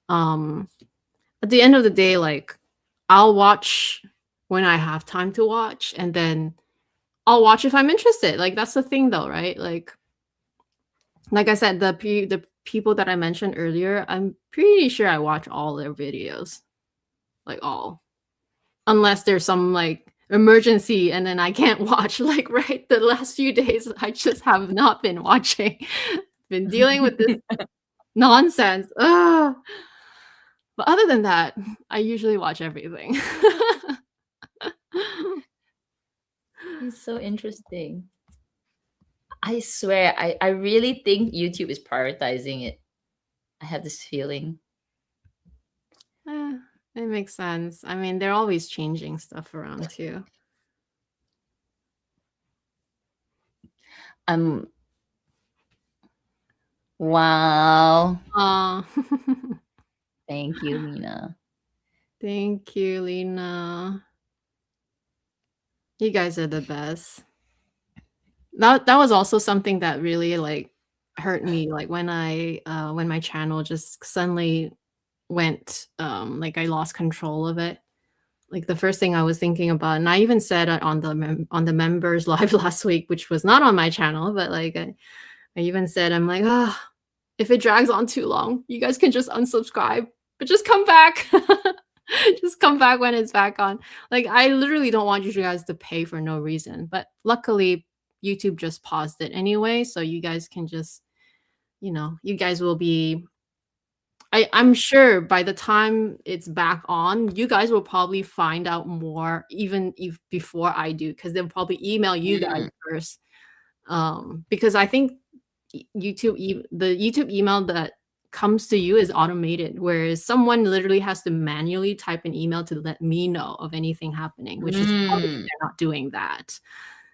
at the end of the day, like, I'll watch when I have time to watch, and then I'll watch if I'm interested. Like, that's the thing, though, right? Like I said, the people that I mentioned earlier, I'm pretty sure I watch all their videos, like all, unless there's some like emergency and then I can't watch. Like right the last few days I just have not been watching. Been dealing with this nonsense. Ugh. But other than that, I usually watch everything. It's so interesting. I swear, I really think YouTube is prioritizing it. I have this feeling. It makes sense. I mean, they're always changing stuff around too. Wow. Aw. Thank you, Lena. Thank you, Lena. You guys are the best. That was also something that really like hurt me, like when my channel just suddenly went like I lost control of it. Like the first thing I was thinking about, and I even said it on the members live last week, which was not on my channel, but like I even said, I'm like, if it drags on too long, you guys can just unsubscribe, but just come back. Just come back when it's back on. Like I literally don't want you guys to pay for no reason, but luckily YouTube just paused it anyway, so you guys can just, you guys will be. I'm sure by the time it's back on, you guys will probably find out more, even if before I do, because they'll probably email you guys first. Because I think the YouTube email that comes to you is automated, whereas someone literally has to manually type an email to let me know of anything happening, which is probably they're not doing that.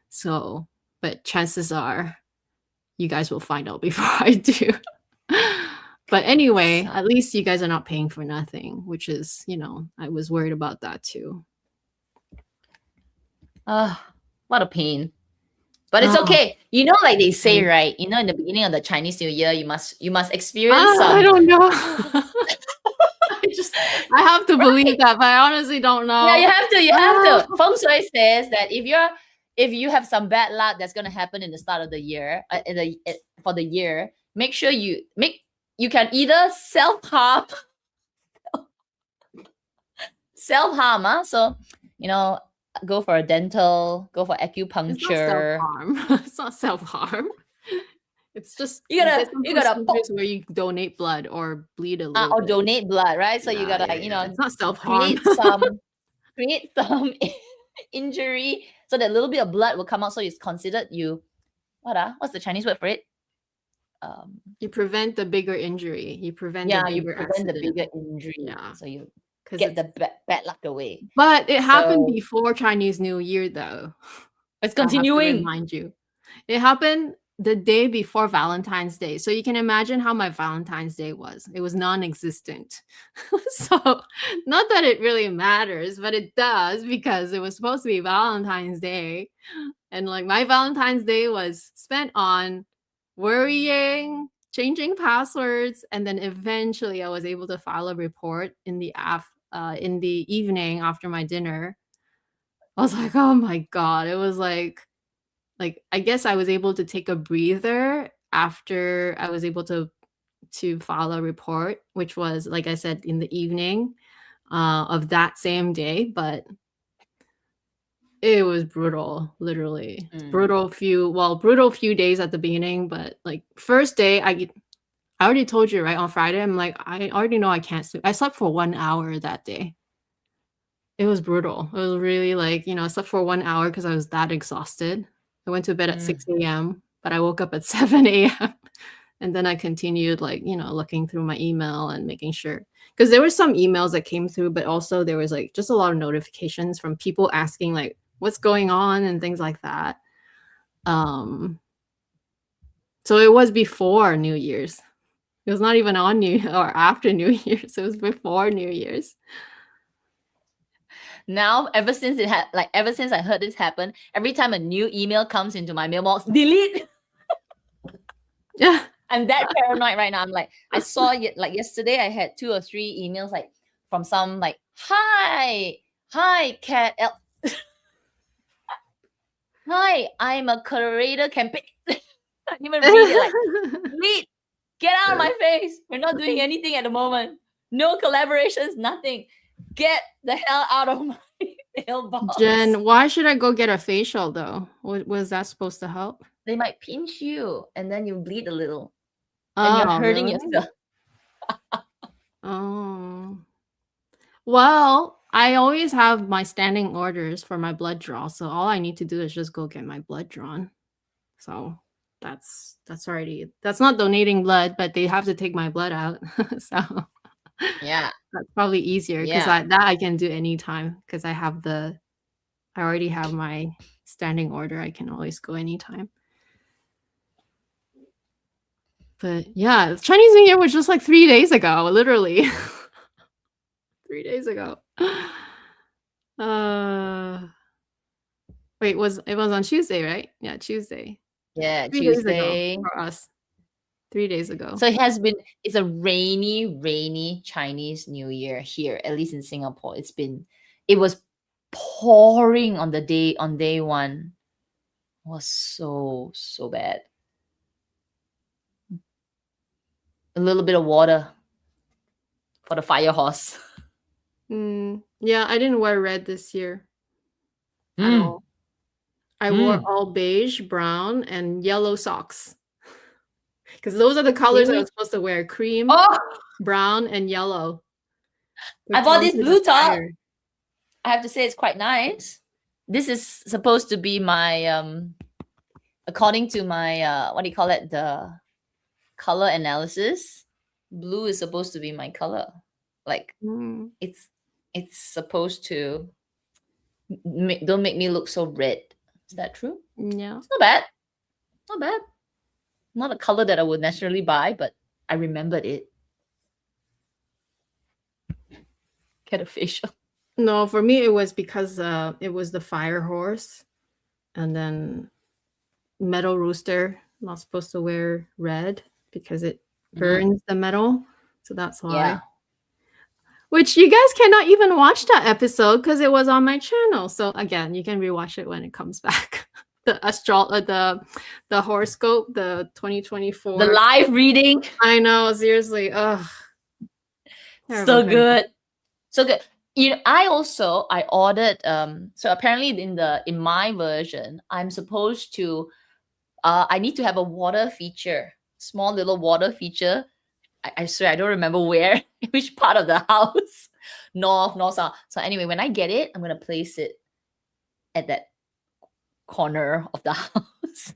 So, but chances are you guys will find out before I do. But anyway, at least you guys are not paying for nothing, which is, I was worried about that too. What a pain. But it's okay. Like they say, right? In the beginning of the Chinese New Year, you must experience some. I don't know. I have to believe that, but I honestly don't know. Yeah, you have to. Feng Shui says that if you have some bad luck that's gonna happen in the start of the year, for the year, make sure you can either self-harm. So go for a dental, go for acupuncture. It's not self-harm. It's just you gotta where you donate blood or bleed a little or donate blood, right? So you gotta it's not self-harm. create some injury so that a little bit of blood will come out, so it's considered what's the Chinese word for it? You prevent the bigger injury. You prevent the bigger injury. Yeah. So you get the bad luck away. But it happened before Chinese New Year, though. It's continuing. Remind you, it happened the day before Valentine's Day. So you can imagine how my Valentine's Day was. It was non-existent. So not that it really matters, but it does, because it was supposed to be Valentine's Day. And like my Valentine's Day was spent on worrying, changing passwords, and then eventually I was able to file a report in the evening after my dinner. I was like, oh my God. It was like I guess I was able to take a breather after I was able to file a report, which was, like I said, in the evening of that same day. But it was brutal, literally. Brutal few days at the beginning, but like first day, I already told you, right? On Friday, I'm like, I already know I can't sleep. I slept for 1 hour that day. It was brutal. It was really I slept for 1 hour because I was that exhausted. I went to bed at 6 a.m., but I woke up at 7 a.m. And then I continued looking through my email and making sure, because there were some emails that came through, but also there was just a lot of notifications from people asking what's going on and things like that. So it was before New Year's. It was not even on or after New Year's. It was before New Year's. Now, ever since I heard this happen, every time a new email comes into my mailbox, delete. Yeah. I'm that paranoid right now. I'm like, I saw it yesterday. I had 2 or 3 emails from some hi Cat. Hi, I'm a curator campaign. I didn't even read it. Delete. Get out of my face. We're not doing anything at the moment. No collaborations, nothing. Get the hell out of my nail box. Jen, why should I go get a facial though? What was that supposed to help? They might pinch you and then you bleed a little. And you're Oh, hurting really? yourself. Oh. Well, I always have my standing orders for my blood draw, so all I need to do is just go get my blood drawn. So that's already, that's not donating blood, but they have to take my blood out. So Yeah. that's probably easier because Yeah. I can do anytime because I already have my standing order. I can always go anytime. But yeah, Chinese New Year was just like 3 days ago, literally. 3 days ago. Wait, it was on Tuesday, right? Yeah, Tuesday. Yeah, 3 days ago Tuesday. for us. 3 days ago. So it's a rainy Chinese New Year here, at least in Singapore. It was pouring on day one. It was so bad. A little bit of water for the fire horse. Yeah, I didn't wear red this year at all. I wore all beige, brown, and yellow socks. Because those are the colors I was supposed to wear: cream, brown, and yellow. I bought this blue top. I have to say it's quite nice. This is supposed to be my according to my what do you call it, the color analysis, blue is supposed to be my color. Like it's supposed to don't make me look so red. Is that true? Yeah, it's not bad. Not a color that I would naturally buy, but I remembered it. Get a facial. No, for me it was because it was the fire horse, and then metal rooster. I'm not supposed to wear red because it burns the metal, so that's why. Yeah. Which you guys cannot even watch that episode because it was on my channel. So again, you can rewatch it when it comes back. The horoscope, the 2024. The live reading. I know, seriously. Ugh. So good. So good. You know, I ordered so apparently in my version, I'm supposed to I need to have a water feature, small little water feature. I swear I don't remember where, which part of the house. North, south. So anyway, when I get it, I'm gonna place it at that corner of the house.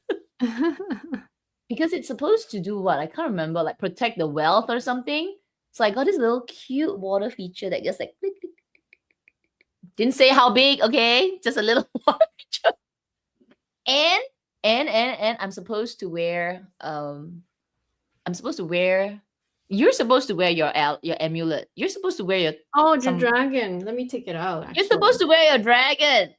Because it's supposed to do what? I can't remember, like protect the wealth or something. So I got this little cute water feature that just like click, click, click. Didn't say how big, okay? Just a little water feature. And I'm supposed to wear you're supposed to wear your amulet. You're supposed to wear your your dragon. Let me take it out. Actually. You're supposed to wear your dragon.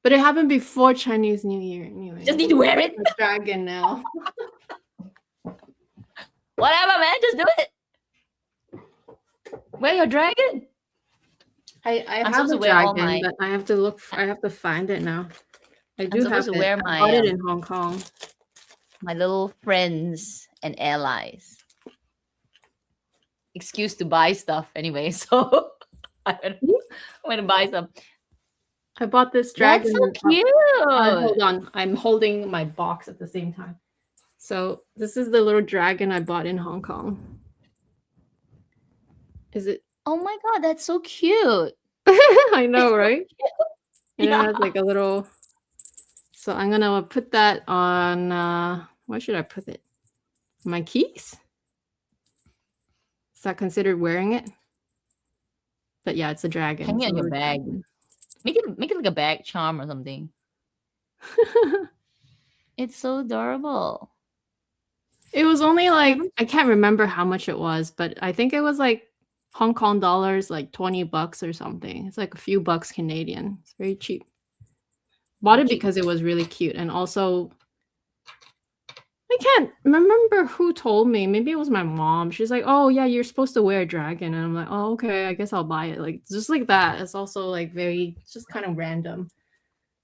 But it happened before Chinese New Year anyway. Just need to wear it. Dragon now. Whatever, man. Just do it. Wear your dragon. I have a dragon, but I have to find it now. I do have to wear I bought it in Hong Kong. My little friends and allies. Excuse to buy stuff anyway, so I'm gonna buy some. I bought this dragon. That's so cute. Hold on, I'm holding my box at the same time. So this is the little dragon I bought in Hong Kong. Is it? Oh my god, that's so cute. I know, right? And yeah. it has like a little. So I'm gonna put that on. Where should I put it? My keys. Is that considered wearing it? But yeah, it's a dragon. Hang it in your bag. Make it like a bag charm or something. It's so adorable. It was only like, I can't remember how much it was, but I think it was like Hong Kong dollars, like $20 or something. It's like a few bucks Canadian. It's very cheap. Bought it because it was really cute. And also, I can't remember who told me. Maybe it was my mom. She's like, oh yeah, you're supposed to wear a dragon. And I'm like, oh, okay, I guess I'll buy it. Like, just like that. It's also like just kind of random.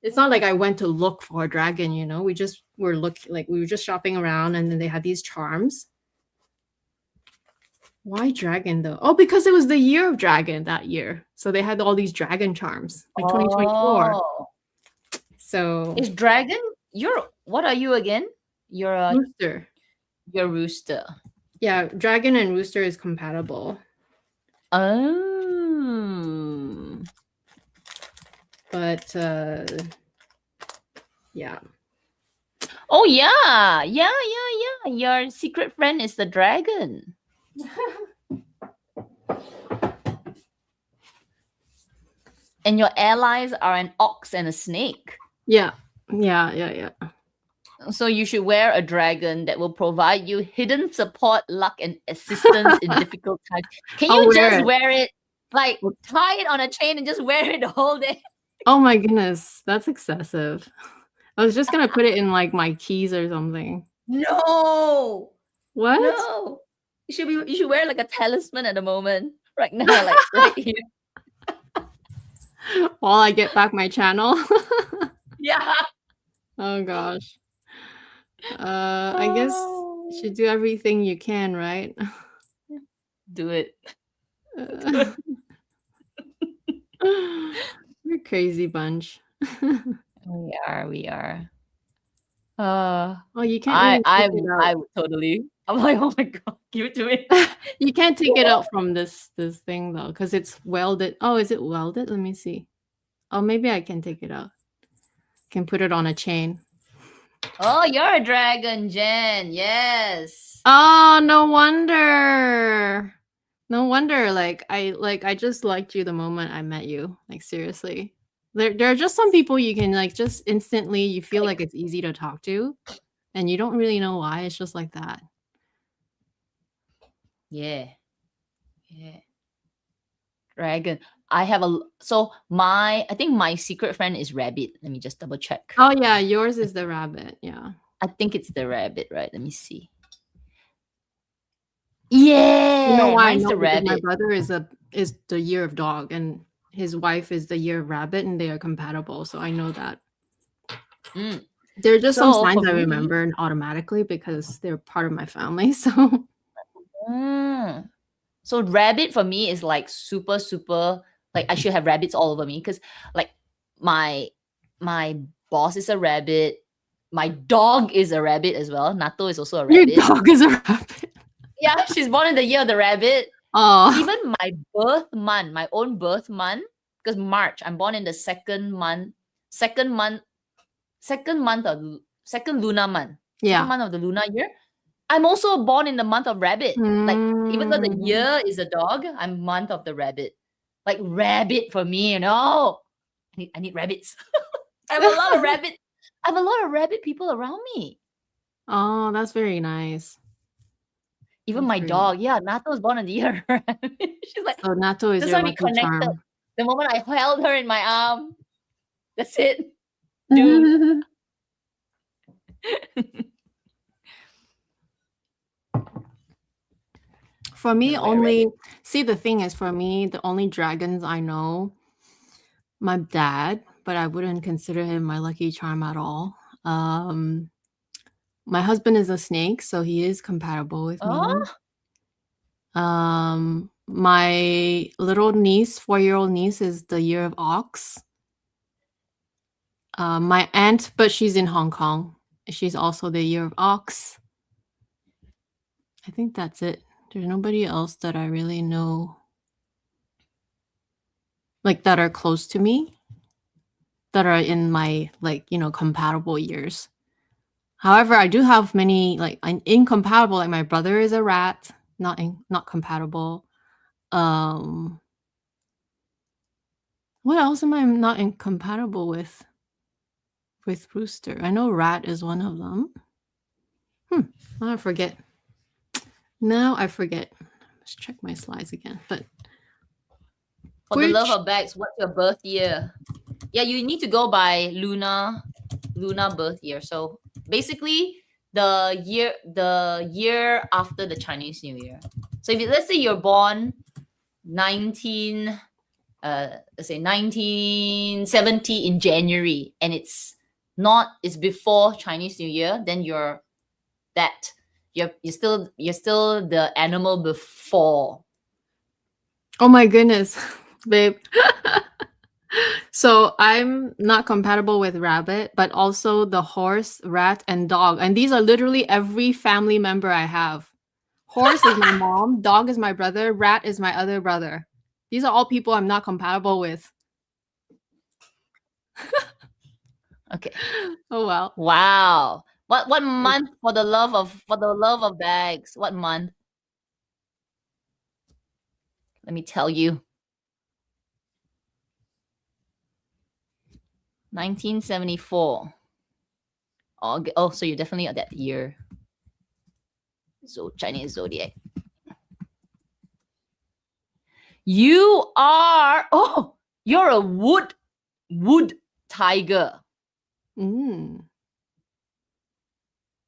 It's not like I went to look for a dragon, you know. We were just shopping around, and then they had these charms. Why dragon though? Oh, because it was the year of dragon that year. So they had all these dragon charms, like 2024. Oh, So is dragon? What are you again? rooster. You're rooster. Yeah, dragon and rooster is compatible. Oh. But yeah. Oh yeah. Yeah. Your secret friend is the dragon. And your allies are an ox and a snake. Yeah. So you should wear a dragon that will provide you hidden support, luck, and assistance in difficult times. Can I'll you wear just it. wear it? Like tie it on a chain and just wear it the whole day? Oh my goodness, that's excessive. I was just gonna put it in like my keys or something. No. What? No. You should wear like a talisman at the moment. Right now, like right here. While I get back my channel. Yeah. Oh gosh. I guess you should do everything you can, right? Do it. We're a crazy bunch. We are. Oh, you can't I really take it I out. would totally. I'm like, oh my god, give it to me. You can't take it out from this thing though, because it's welded. Oh, is it welded? Let me see. Oh, maybe I can take it out. Can put it on a chain. Oh, you're a dragon, Jen. Yes. Oh, no wonder. No wonder. Like I just liked you the moment I met you. Like seriously. There are just some people you can like just instantly you feel like it's easy to talk to and you don't really know why. It's just like that. Yeah. Dragon. I think my secret friend is rabbit. Let me just double check. Oh yeah, yours is the rabbit. Yeah. I think it's the rabbit, right? Let me see. Yeah, You know why? mine's the Because my rabbit. brother is the year of dog and his wife is the year of rabbit and they are compatible. So I know that. There are just some signs I remember automatically because they're part of my family. So So rabbit for me is like super, super, like I should have rabbits all over me because like my boss is a rabbit. My dog is a rabbit as well. Nato is also a rabbit. Your dog is a rabbit. Yeah, she's born in the year of the rabbit. Oh. Even my birth month, my own birth month, because March, I'm born in the second lunar month. Yeah. Second month of the lunar year. I'm also born in the month of rabbit. Like even though the year is a dog, I'm month of the rabbit. Like rabbit for me, I need rabbits. I have a lot of rabbit. I have a lot of rabbit people around me. Oh, that's very nice. Even my dog, Nato was born in the year. She's like, so Nato is your lucky charm. The moment I held her in my arm, that's it. Dude. For me, the thing is, for me, the only dragons I know, my dad, but I wouldn't consider him my lucky charm at all. My husband is a snake, so he is compatible with me. My little niece, 4-year-old niece, is the year of ox. My aunt, but she's in Hong Kong. She's also the year of ox. I think that's it. There's nobody else that I really know, like that are close to me, that are in my compatible years. However, I do have many like incompatible. Like my brother is a rat, not compatible. What else am I not incompatible with? With rooster, I know rat is one of them. I forget. Now I forget. Let's check my slides again. But for the love of bags, what's your birth year? Yeah, you need to go by lunar birth year. So basically, the year after the Chinese New Year. So let's say you're born 1970 in January, and it's before Chinese New Year, then your You're still the animal before. Oh my goodness, babe. So I'm not compatible with rabbit, but also the horse, rat, and dog. And these are literally every family member I have. Horse is my mom, dog is my brother, rat is my other brother. These are all people I'm not compatible with. Okay. Oh well. Wow. What month for the love of bags? What month? Let me tell you. 1974. Oh, so you're definitely that year. So Chinese zodiac. You're a wood tiger.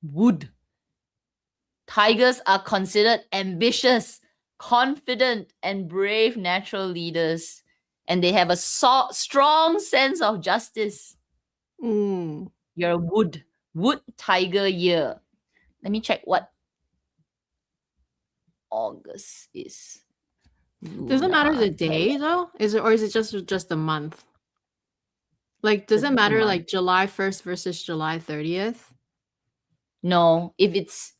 Wood. Tigers are considered ambitious, confident, and brave natural leaders, and they have a strong sense of justice. You're a wood tiger year. Let me check what August is. Does it matter the day though? Is it just the month? Like, does it matter like July 1st versus July 30th? No, if it's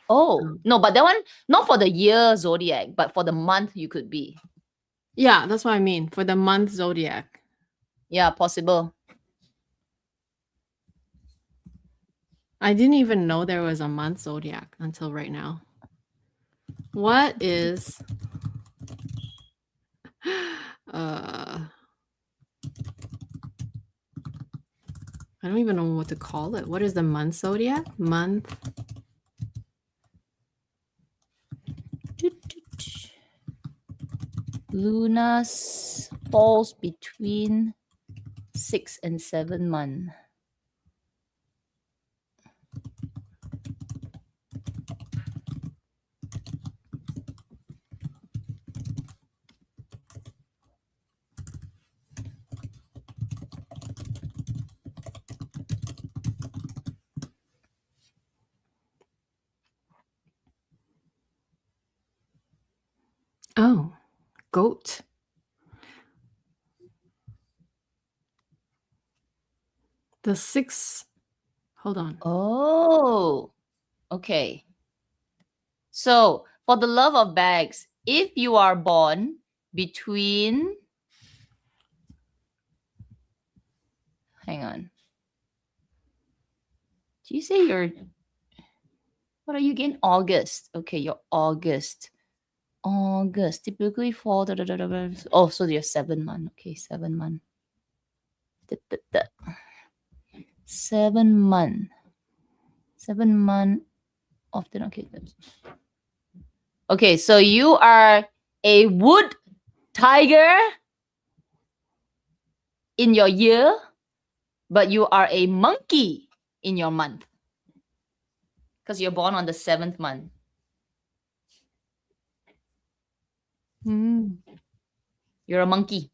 no, but that one not for the year zodiac, but for the month you could be. Yeah, that's what I mean. For the month zodiac. Yeah, possible. I didn't even know there was a month zodiac until right now. What is I don't even know what to call it. What is the month zodiac? Month. Lunas falls between 6 and 7 months. Oh, goat. The 6. Hold on. Oh, okay. So for the love of bags, if you are born between, hang on. Do you say you're, what are you again? August. Okay, you're August. August, typically fall. Oh, so you're 7 months. Okay, 7 months. 7 months. 7 months. Often, okay. Okay, so you are a wood tiger in your year, but you are a monkey in your month because you're born on the 7th month. You're a monkey.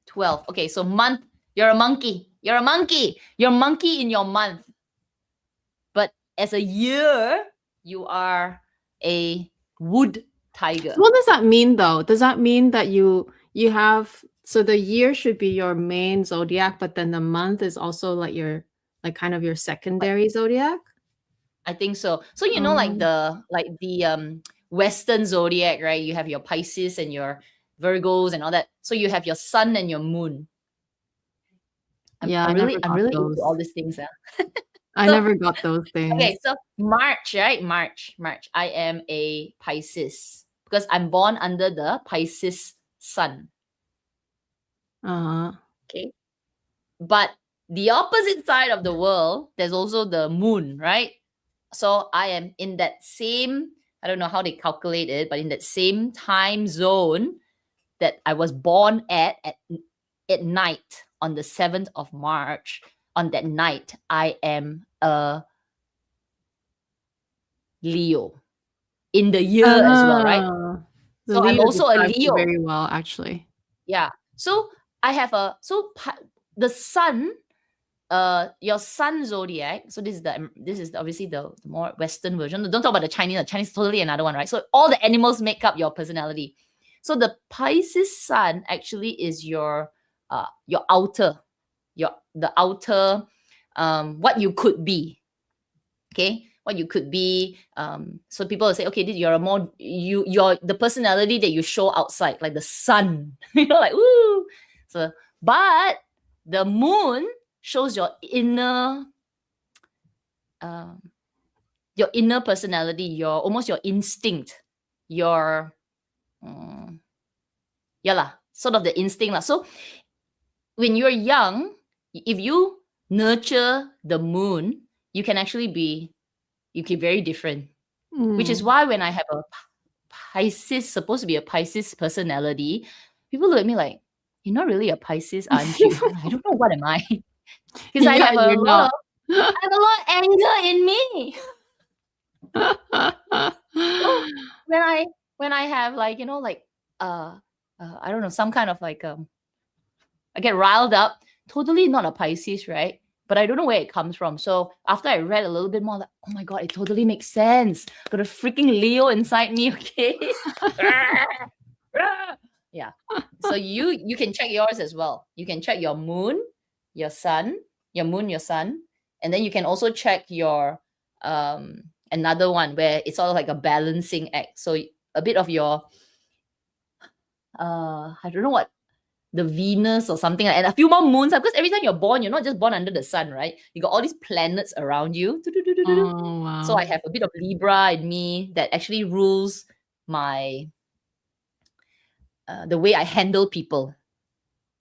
12. Okay, so month, you're a monkey. You're a monkey. You're a monkey in your month. But as a year, you are a wood tiger. What does that mean though? Does that mean that you have, so the year should be your main zodiac, but then the month is also like your, like kind of your secondary zodiac? I think so. So you know, like the Western zodiac, right? You have your Pisces and your Virgos and all that. So you have your sun and your moon. I'm really into all these things. I never got those things. Okay, so March, right? March. I am a Pisces because I'm born under the Pisces sun. Okay. But the opposite side of the world, there's also the moon, right? So I am in that same, I don't know how they calculate it, but in that same time zone that I was born at night on the 7th of March. On that night, I am a Leo in the year as well, right? So I'm also a Leo. Very well, actually. Yeah. So I have the sun your sun zodiac. So this is obviously the more Western version. Don't talk about the Chinese. The Chinese is totally another one, right? So all the animals make up your personality. So the Pisces sun actually is your outer, the outer, what you could be. Okay, what you could be. So people will say, okay, you're a more you're the personality that you show outside, like the sun. Like woo. So, but the moon shows your inner personality, your almost your instinct, your sort of the instinct lah. So when you're young, if you nurture the moon, you can actually be very different. Which is why when I have a Pisces, supposed to be a Pisces personality, people look at me like, you're not really a Pisces, aren't you? I don't know, what am I? Because I have a lot of anger in me. So when I have like, I don't know, some kind of like I get riled up, totally not a Pisces, right? But I don't know where it comes from. So after I read a little bit more, like, oh my God, it totally makes sense. Got a freaking Leo inside me, okay? Yeah. So you can check yours as well. You can check your moon, your sun, your moon, your sun. And then you can also check your another one where it's all like a balancing act. So a bit of your I don't know what, the Venus or something, and a few more moons, because every time you're born, you're not just born under the sun, right? You got all these planets around you. Oh, wow. So I have a bit of Libra in me that actually rules my the way I handle people.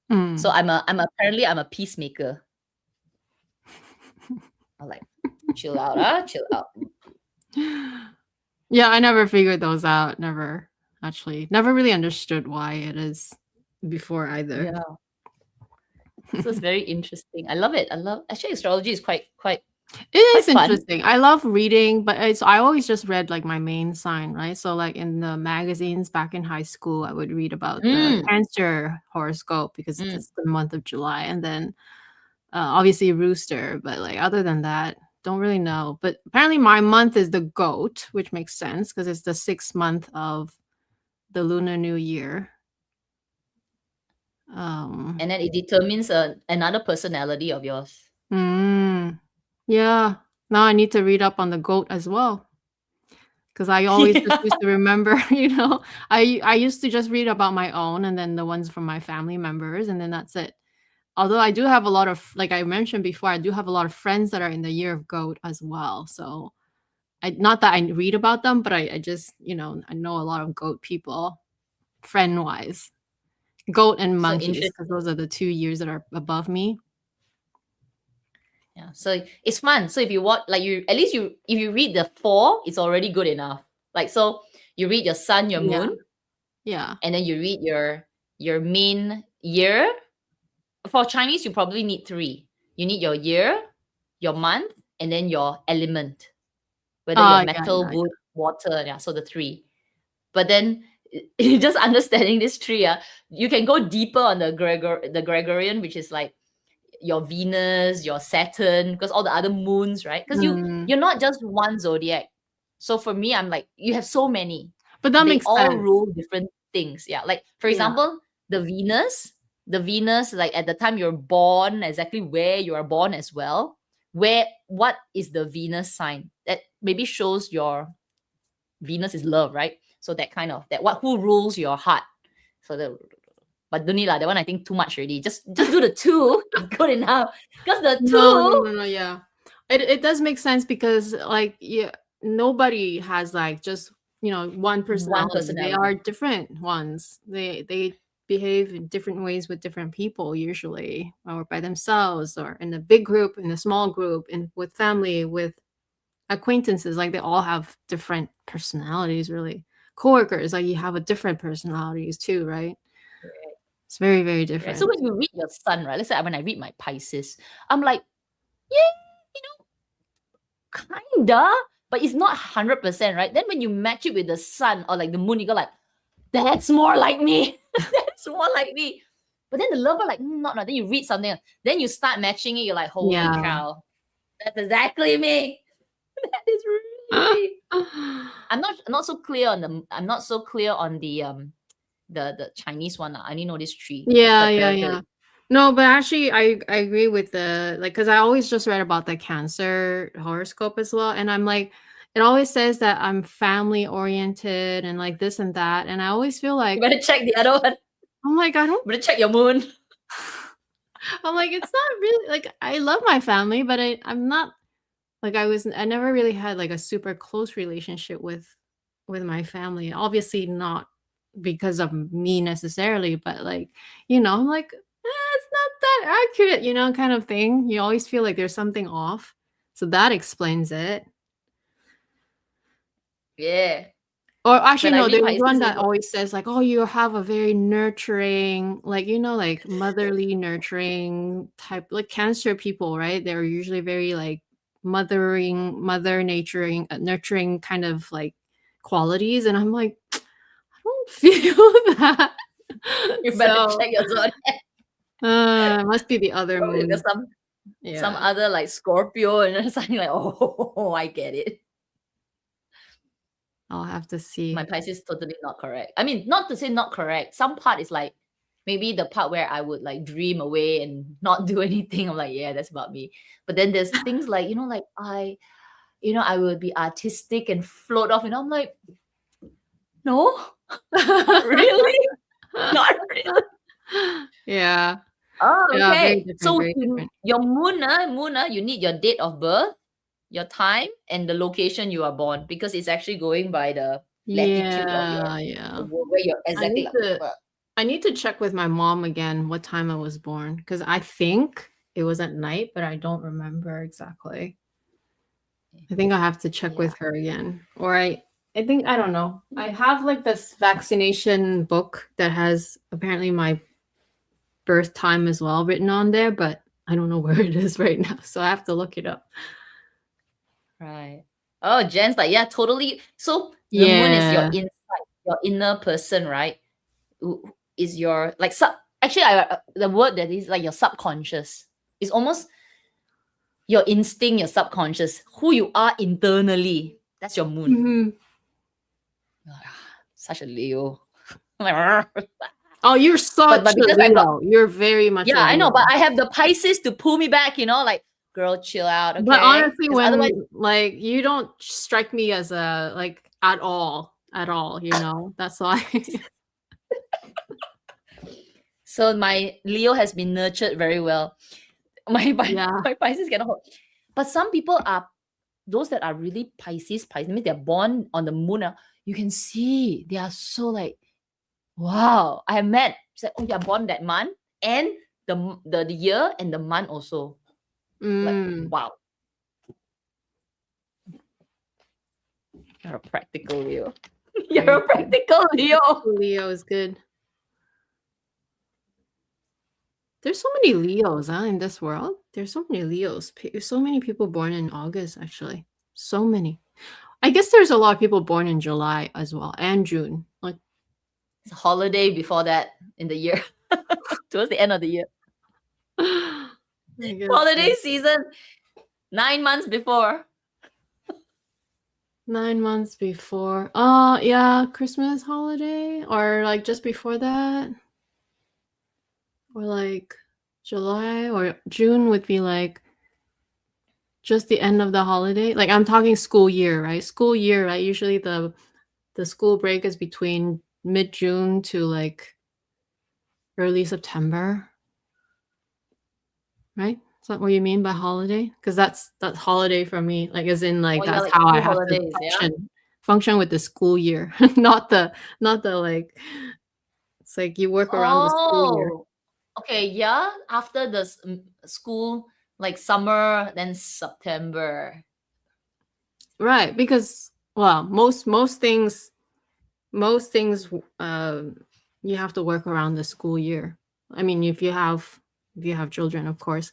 So I'm a peacemaker. I'm like, chill out, chill out. Yeah, I never figured those out. Never really understood why it is before either. Yeah. So it's very interesting. I love it. Actually, astrology is quite it is fun. interesting. I love reading, but I always just read like my main sign, right? So like in the magazines back in high school, I would read about the Cancer horoscope because it's the month of July, and then obviously Rooster. But like other than that, don't really know. But apparently my month is the Goat, which makes sense because it's the 6th month of the Lunar New Year. And then it determines another personality of yours. Yeah. Now I need to read up on the Goat as well. Because I always just used to remember, I used to just read about my own and then the ones from my family members, and then that's it. Although I do have a lot of, like I mentioned before, I do have a lot of friends that are in the year of Goat as well. So not that I read about them, but I just, I know a lot of Goat people, friend-wise. Goat and monkeys, because those are the 2 years that are above me. Yeah, so it's fun. So if you watch, like if you read the 4, it's already good enough. Like, so you read your sun, your moon, and then you read your main year. For Chinese, you probably need 3. You need your year, your month, and then your element, whether you're metal, wood, water. Yeah, so the 3. But then just understanding this 3, you can go deeper on the Gregorian, which is like your Venus, your Saturn, because all the other moons, right? Because you're not just one zodiac. So for me, I'm like, you have so many, but that makes all sense. rule different things. Yeah, like for example, the Venus, like at the time you're born, exactly where you are born as well. What is the Venus sign? That maybe shows your Venus is love, right? So that kind of who rules your heart. So but don't need that one. I think too much already. Just do the 2, good enough. Because the 2. No, yeah. It does make sense because like nobody has like just one personality. They are different ones. They behave in different ways with different people usually, or by themselves, or in a big group, in a small group, and with family, with acquaintances. Like they all have different personalities, really. Coworkers, like you have a different personalities too, right? It's very, very different. Right. So when you read your sun, right? Let's say when I read my Pisces, I'm like, yeah, kinda, but it's not 100%, right? Then when you match it with the sun or like the moon, you go like, that's more like me. That's more like me. But then the lover like, not. Then you read something, then you start matching it. You're like, holy Yeah. cow, that's exactly me. That is really me. I'm not so clear on the. I'm not so clear on the Chinese one. I only know these three. Yeah, But yeah. No, but actually, I agree with the like because I always just read about the Cancer horoscope as well, and I'm like, it always says that I'm family oriented and like this and that, and I always feel you like better check the other one. I'm like I don't. You better check your moon. I'm like it's not really like I love my family, but I'm not like I never really had like a super close relationship with my family. Obviously not because of me necessarily, but like, I'm like, it's not that accurate, kind of thing. You always feel like there's something off. So that explains it. Yeah. Or actually, When I no, read there's one Pisces, that always says like, oh, you have a very nurturing, like, like motherly nurturing type, like Cancer people, right? They're usually very like mother naturing, nurturing kind of like qualities. And I'm like, I don't feel that. you better So, check your zodiac. must be the other Probably moon. some Yeah. other like Scorpio and something like, oh, I get it. I'll have to see. My Pisces totally not correct. I mean, not to say not correct. Some part is like maybe the part where I would like dream away and not do anything. I'm like, yeah, that's about me. But then there's things like, like I would be artistic and float off, and I'm like, no, not really. Not really. Yeah. Oh, Yeah, very okay. different, So very different. your moon, you need your date of birth, your time, and the location you are born, because it's actually going by the latitude of Yeah, yeah. where you're I exactly need like. to I need to check with my mom again what time I was born because I think it was at night, but I don't remember exactly. I think I have to check Yeah. with her again. Or I think I don't know. I have like this vaccination book that has apparently my birth time as well written on there, but I don't know where it is right now, so I have to look it up. Right. Oh, Jen's like, yeah, totally. So the moon is your Yeah. inside, your inner person, right? Is your like actually the word that is like your subconscious. It's almost your instinct, your subconscious, who you are internally. That's your moon. Mhm. Such a Leo. Oh, you're such but a because I got, Leo. You're very much a I know, but Leo. I have the Pisces to pull me back, like, girl, chill out, But okay? honestly, Because otherwise, when like you don't strike me as a like at all, That's why. so my Leo has been nurtured very well. My Yeah. my Pisces cannot hold. But some people are those that are really Pisces, means they're born on the moon. You can see they are so like, wow. I have met. She's like, oh, you're born that month, and the year and the month also. Like, wow. You're a practical Leo. You're a practical Leo. Leo is good. There's so many Leos, in this world. There's so many Leos. So many people born in August, actually. So many. I guess there's a lot of people born in July as well and June. Like It's a holiday before that in the year, towards the end of the year. Holiday season, 9 months before. 9 months before. Yeah, Christmas holiday or like just before that. Or like July or June would be like just the end of the holiday. Like I'm talking school year, right? School year, right? Usually the school break is between mid-June to like early September. Right? Is that what you mean by holiday? Because that's holiday for me. Like as in like that's like how I school have to holidays, yeah? function with the school year. not the like it's like you work around the school year. Oh, okay, yeah. After the school, like summer, then September. Right, because well, most things you have to work around the school year. I mean, if you have children, of course,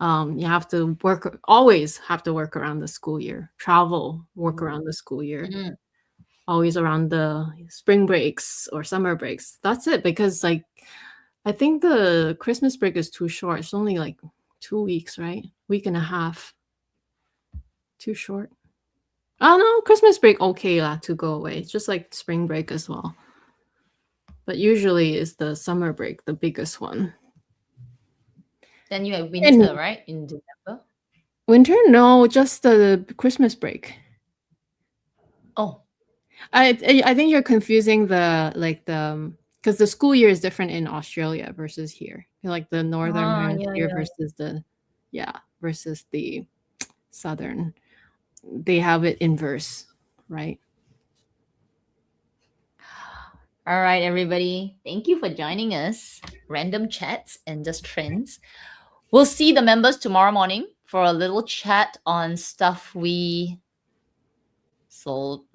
you have to always have to work around the school year. Travel, work around the school year. Mhm. Always around the spring breaks or summer breaks. That's it, because like I think the Christmas break is too short. It's only like 2 weeks, right? Week and a half. Too short. Oh no, Christmas break okay lah to go away. It's just like spring break as well. But usually is the summer break, the biggest one. Then you have And winter, right? In December. winter, no, just the Christmas break. Oh, I think you're confusing the because the school year is different in Australia versus here. Like the northern hemisphere yeah. versus versus the southern. They have it inverse, right? All right, everybody. Thank you for joining us. Random chats and just trends. We'll see the members tomorrow morning for a little chat on stuff we sold.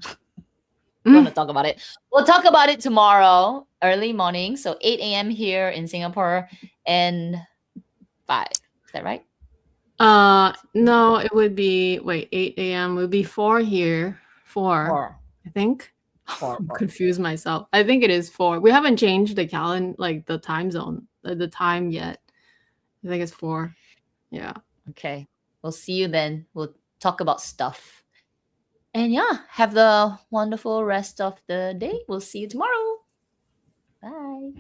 We're going to talk about it. We'll talk about it tomorrow, early morning. So 8 a.m. here in Singapore and 5. Is that right? No, it would be 8 a.m. It would be 4 here. 4, I think. I'm confused myself. I think it is 4. We haven't changed the calendar, like the time zone, the time yet. I think it's 4. Yeah. Okay. We'll see you then. We'll talk about stuff. And yeah, have the wonderful rest of the day. We'll see you tomorrow. Bye.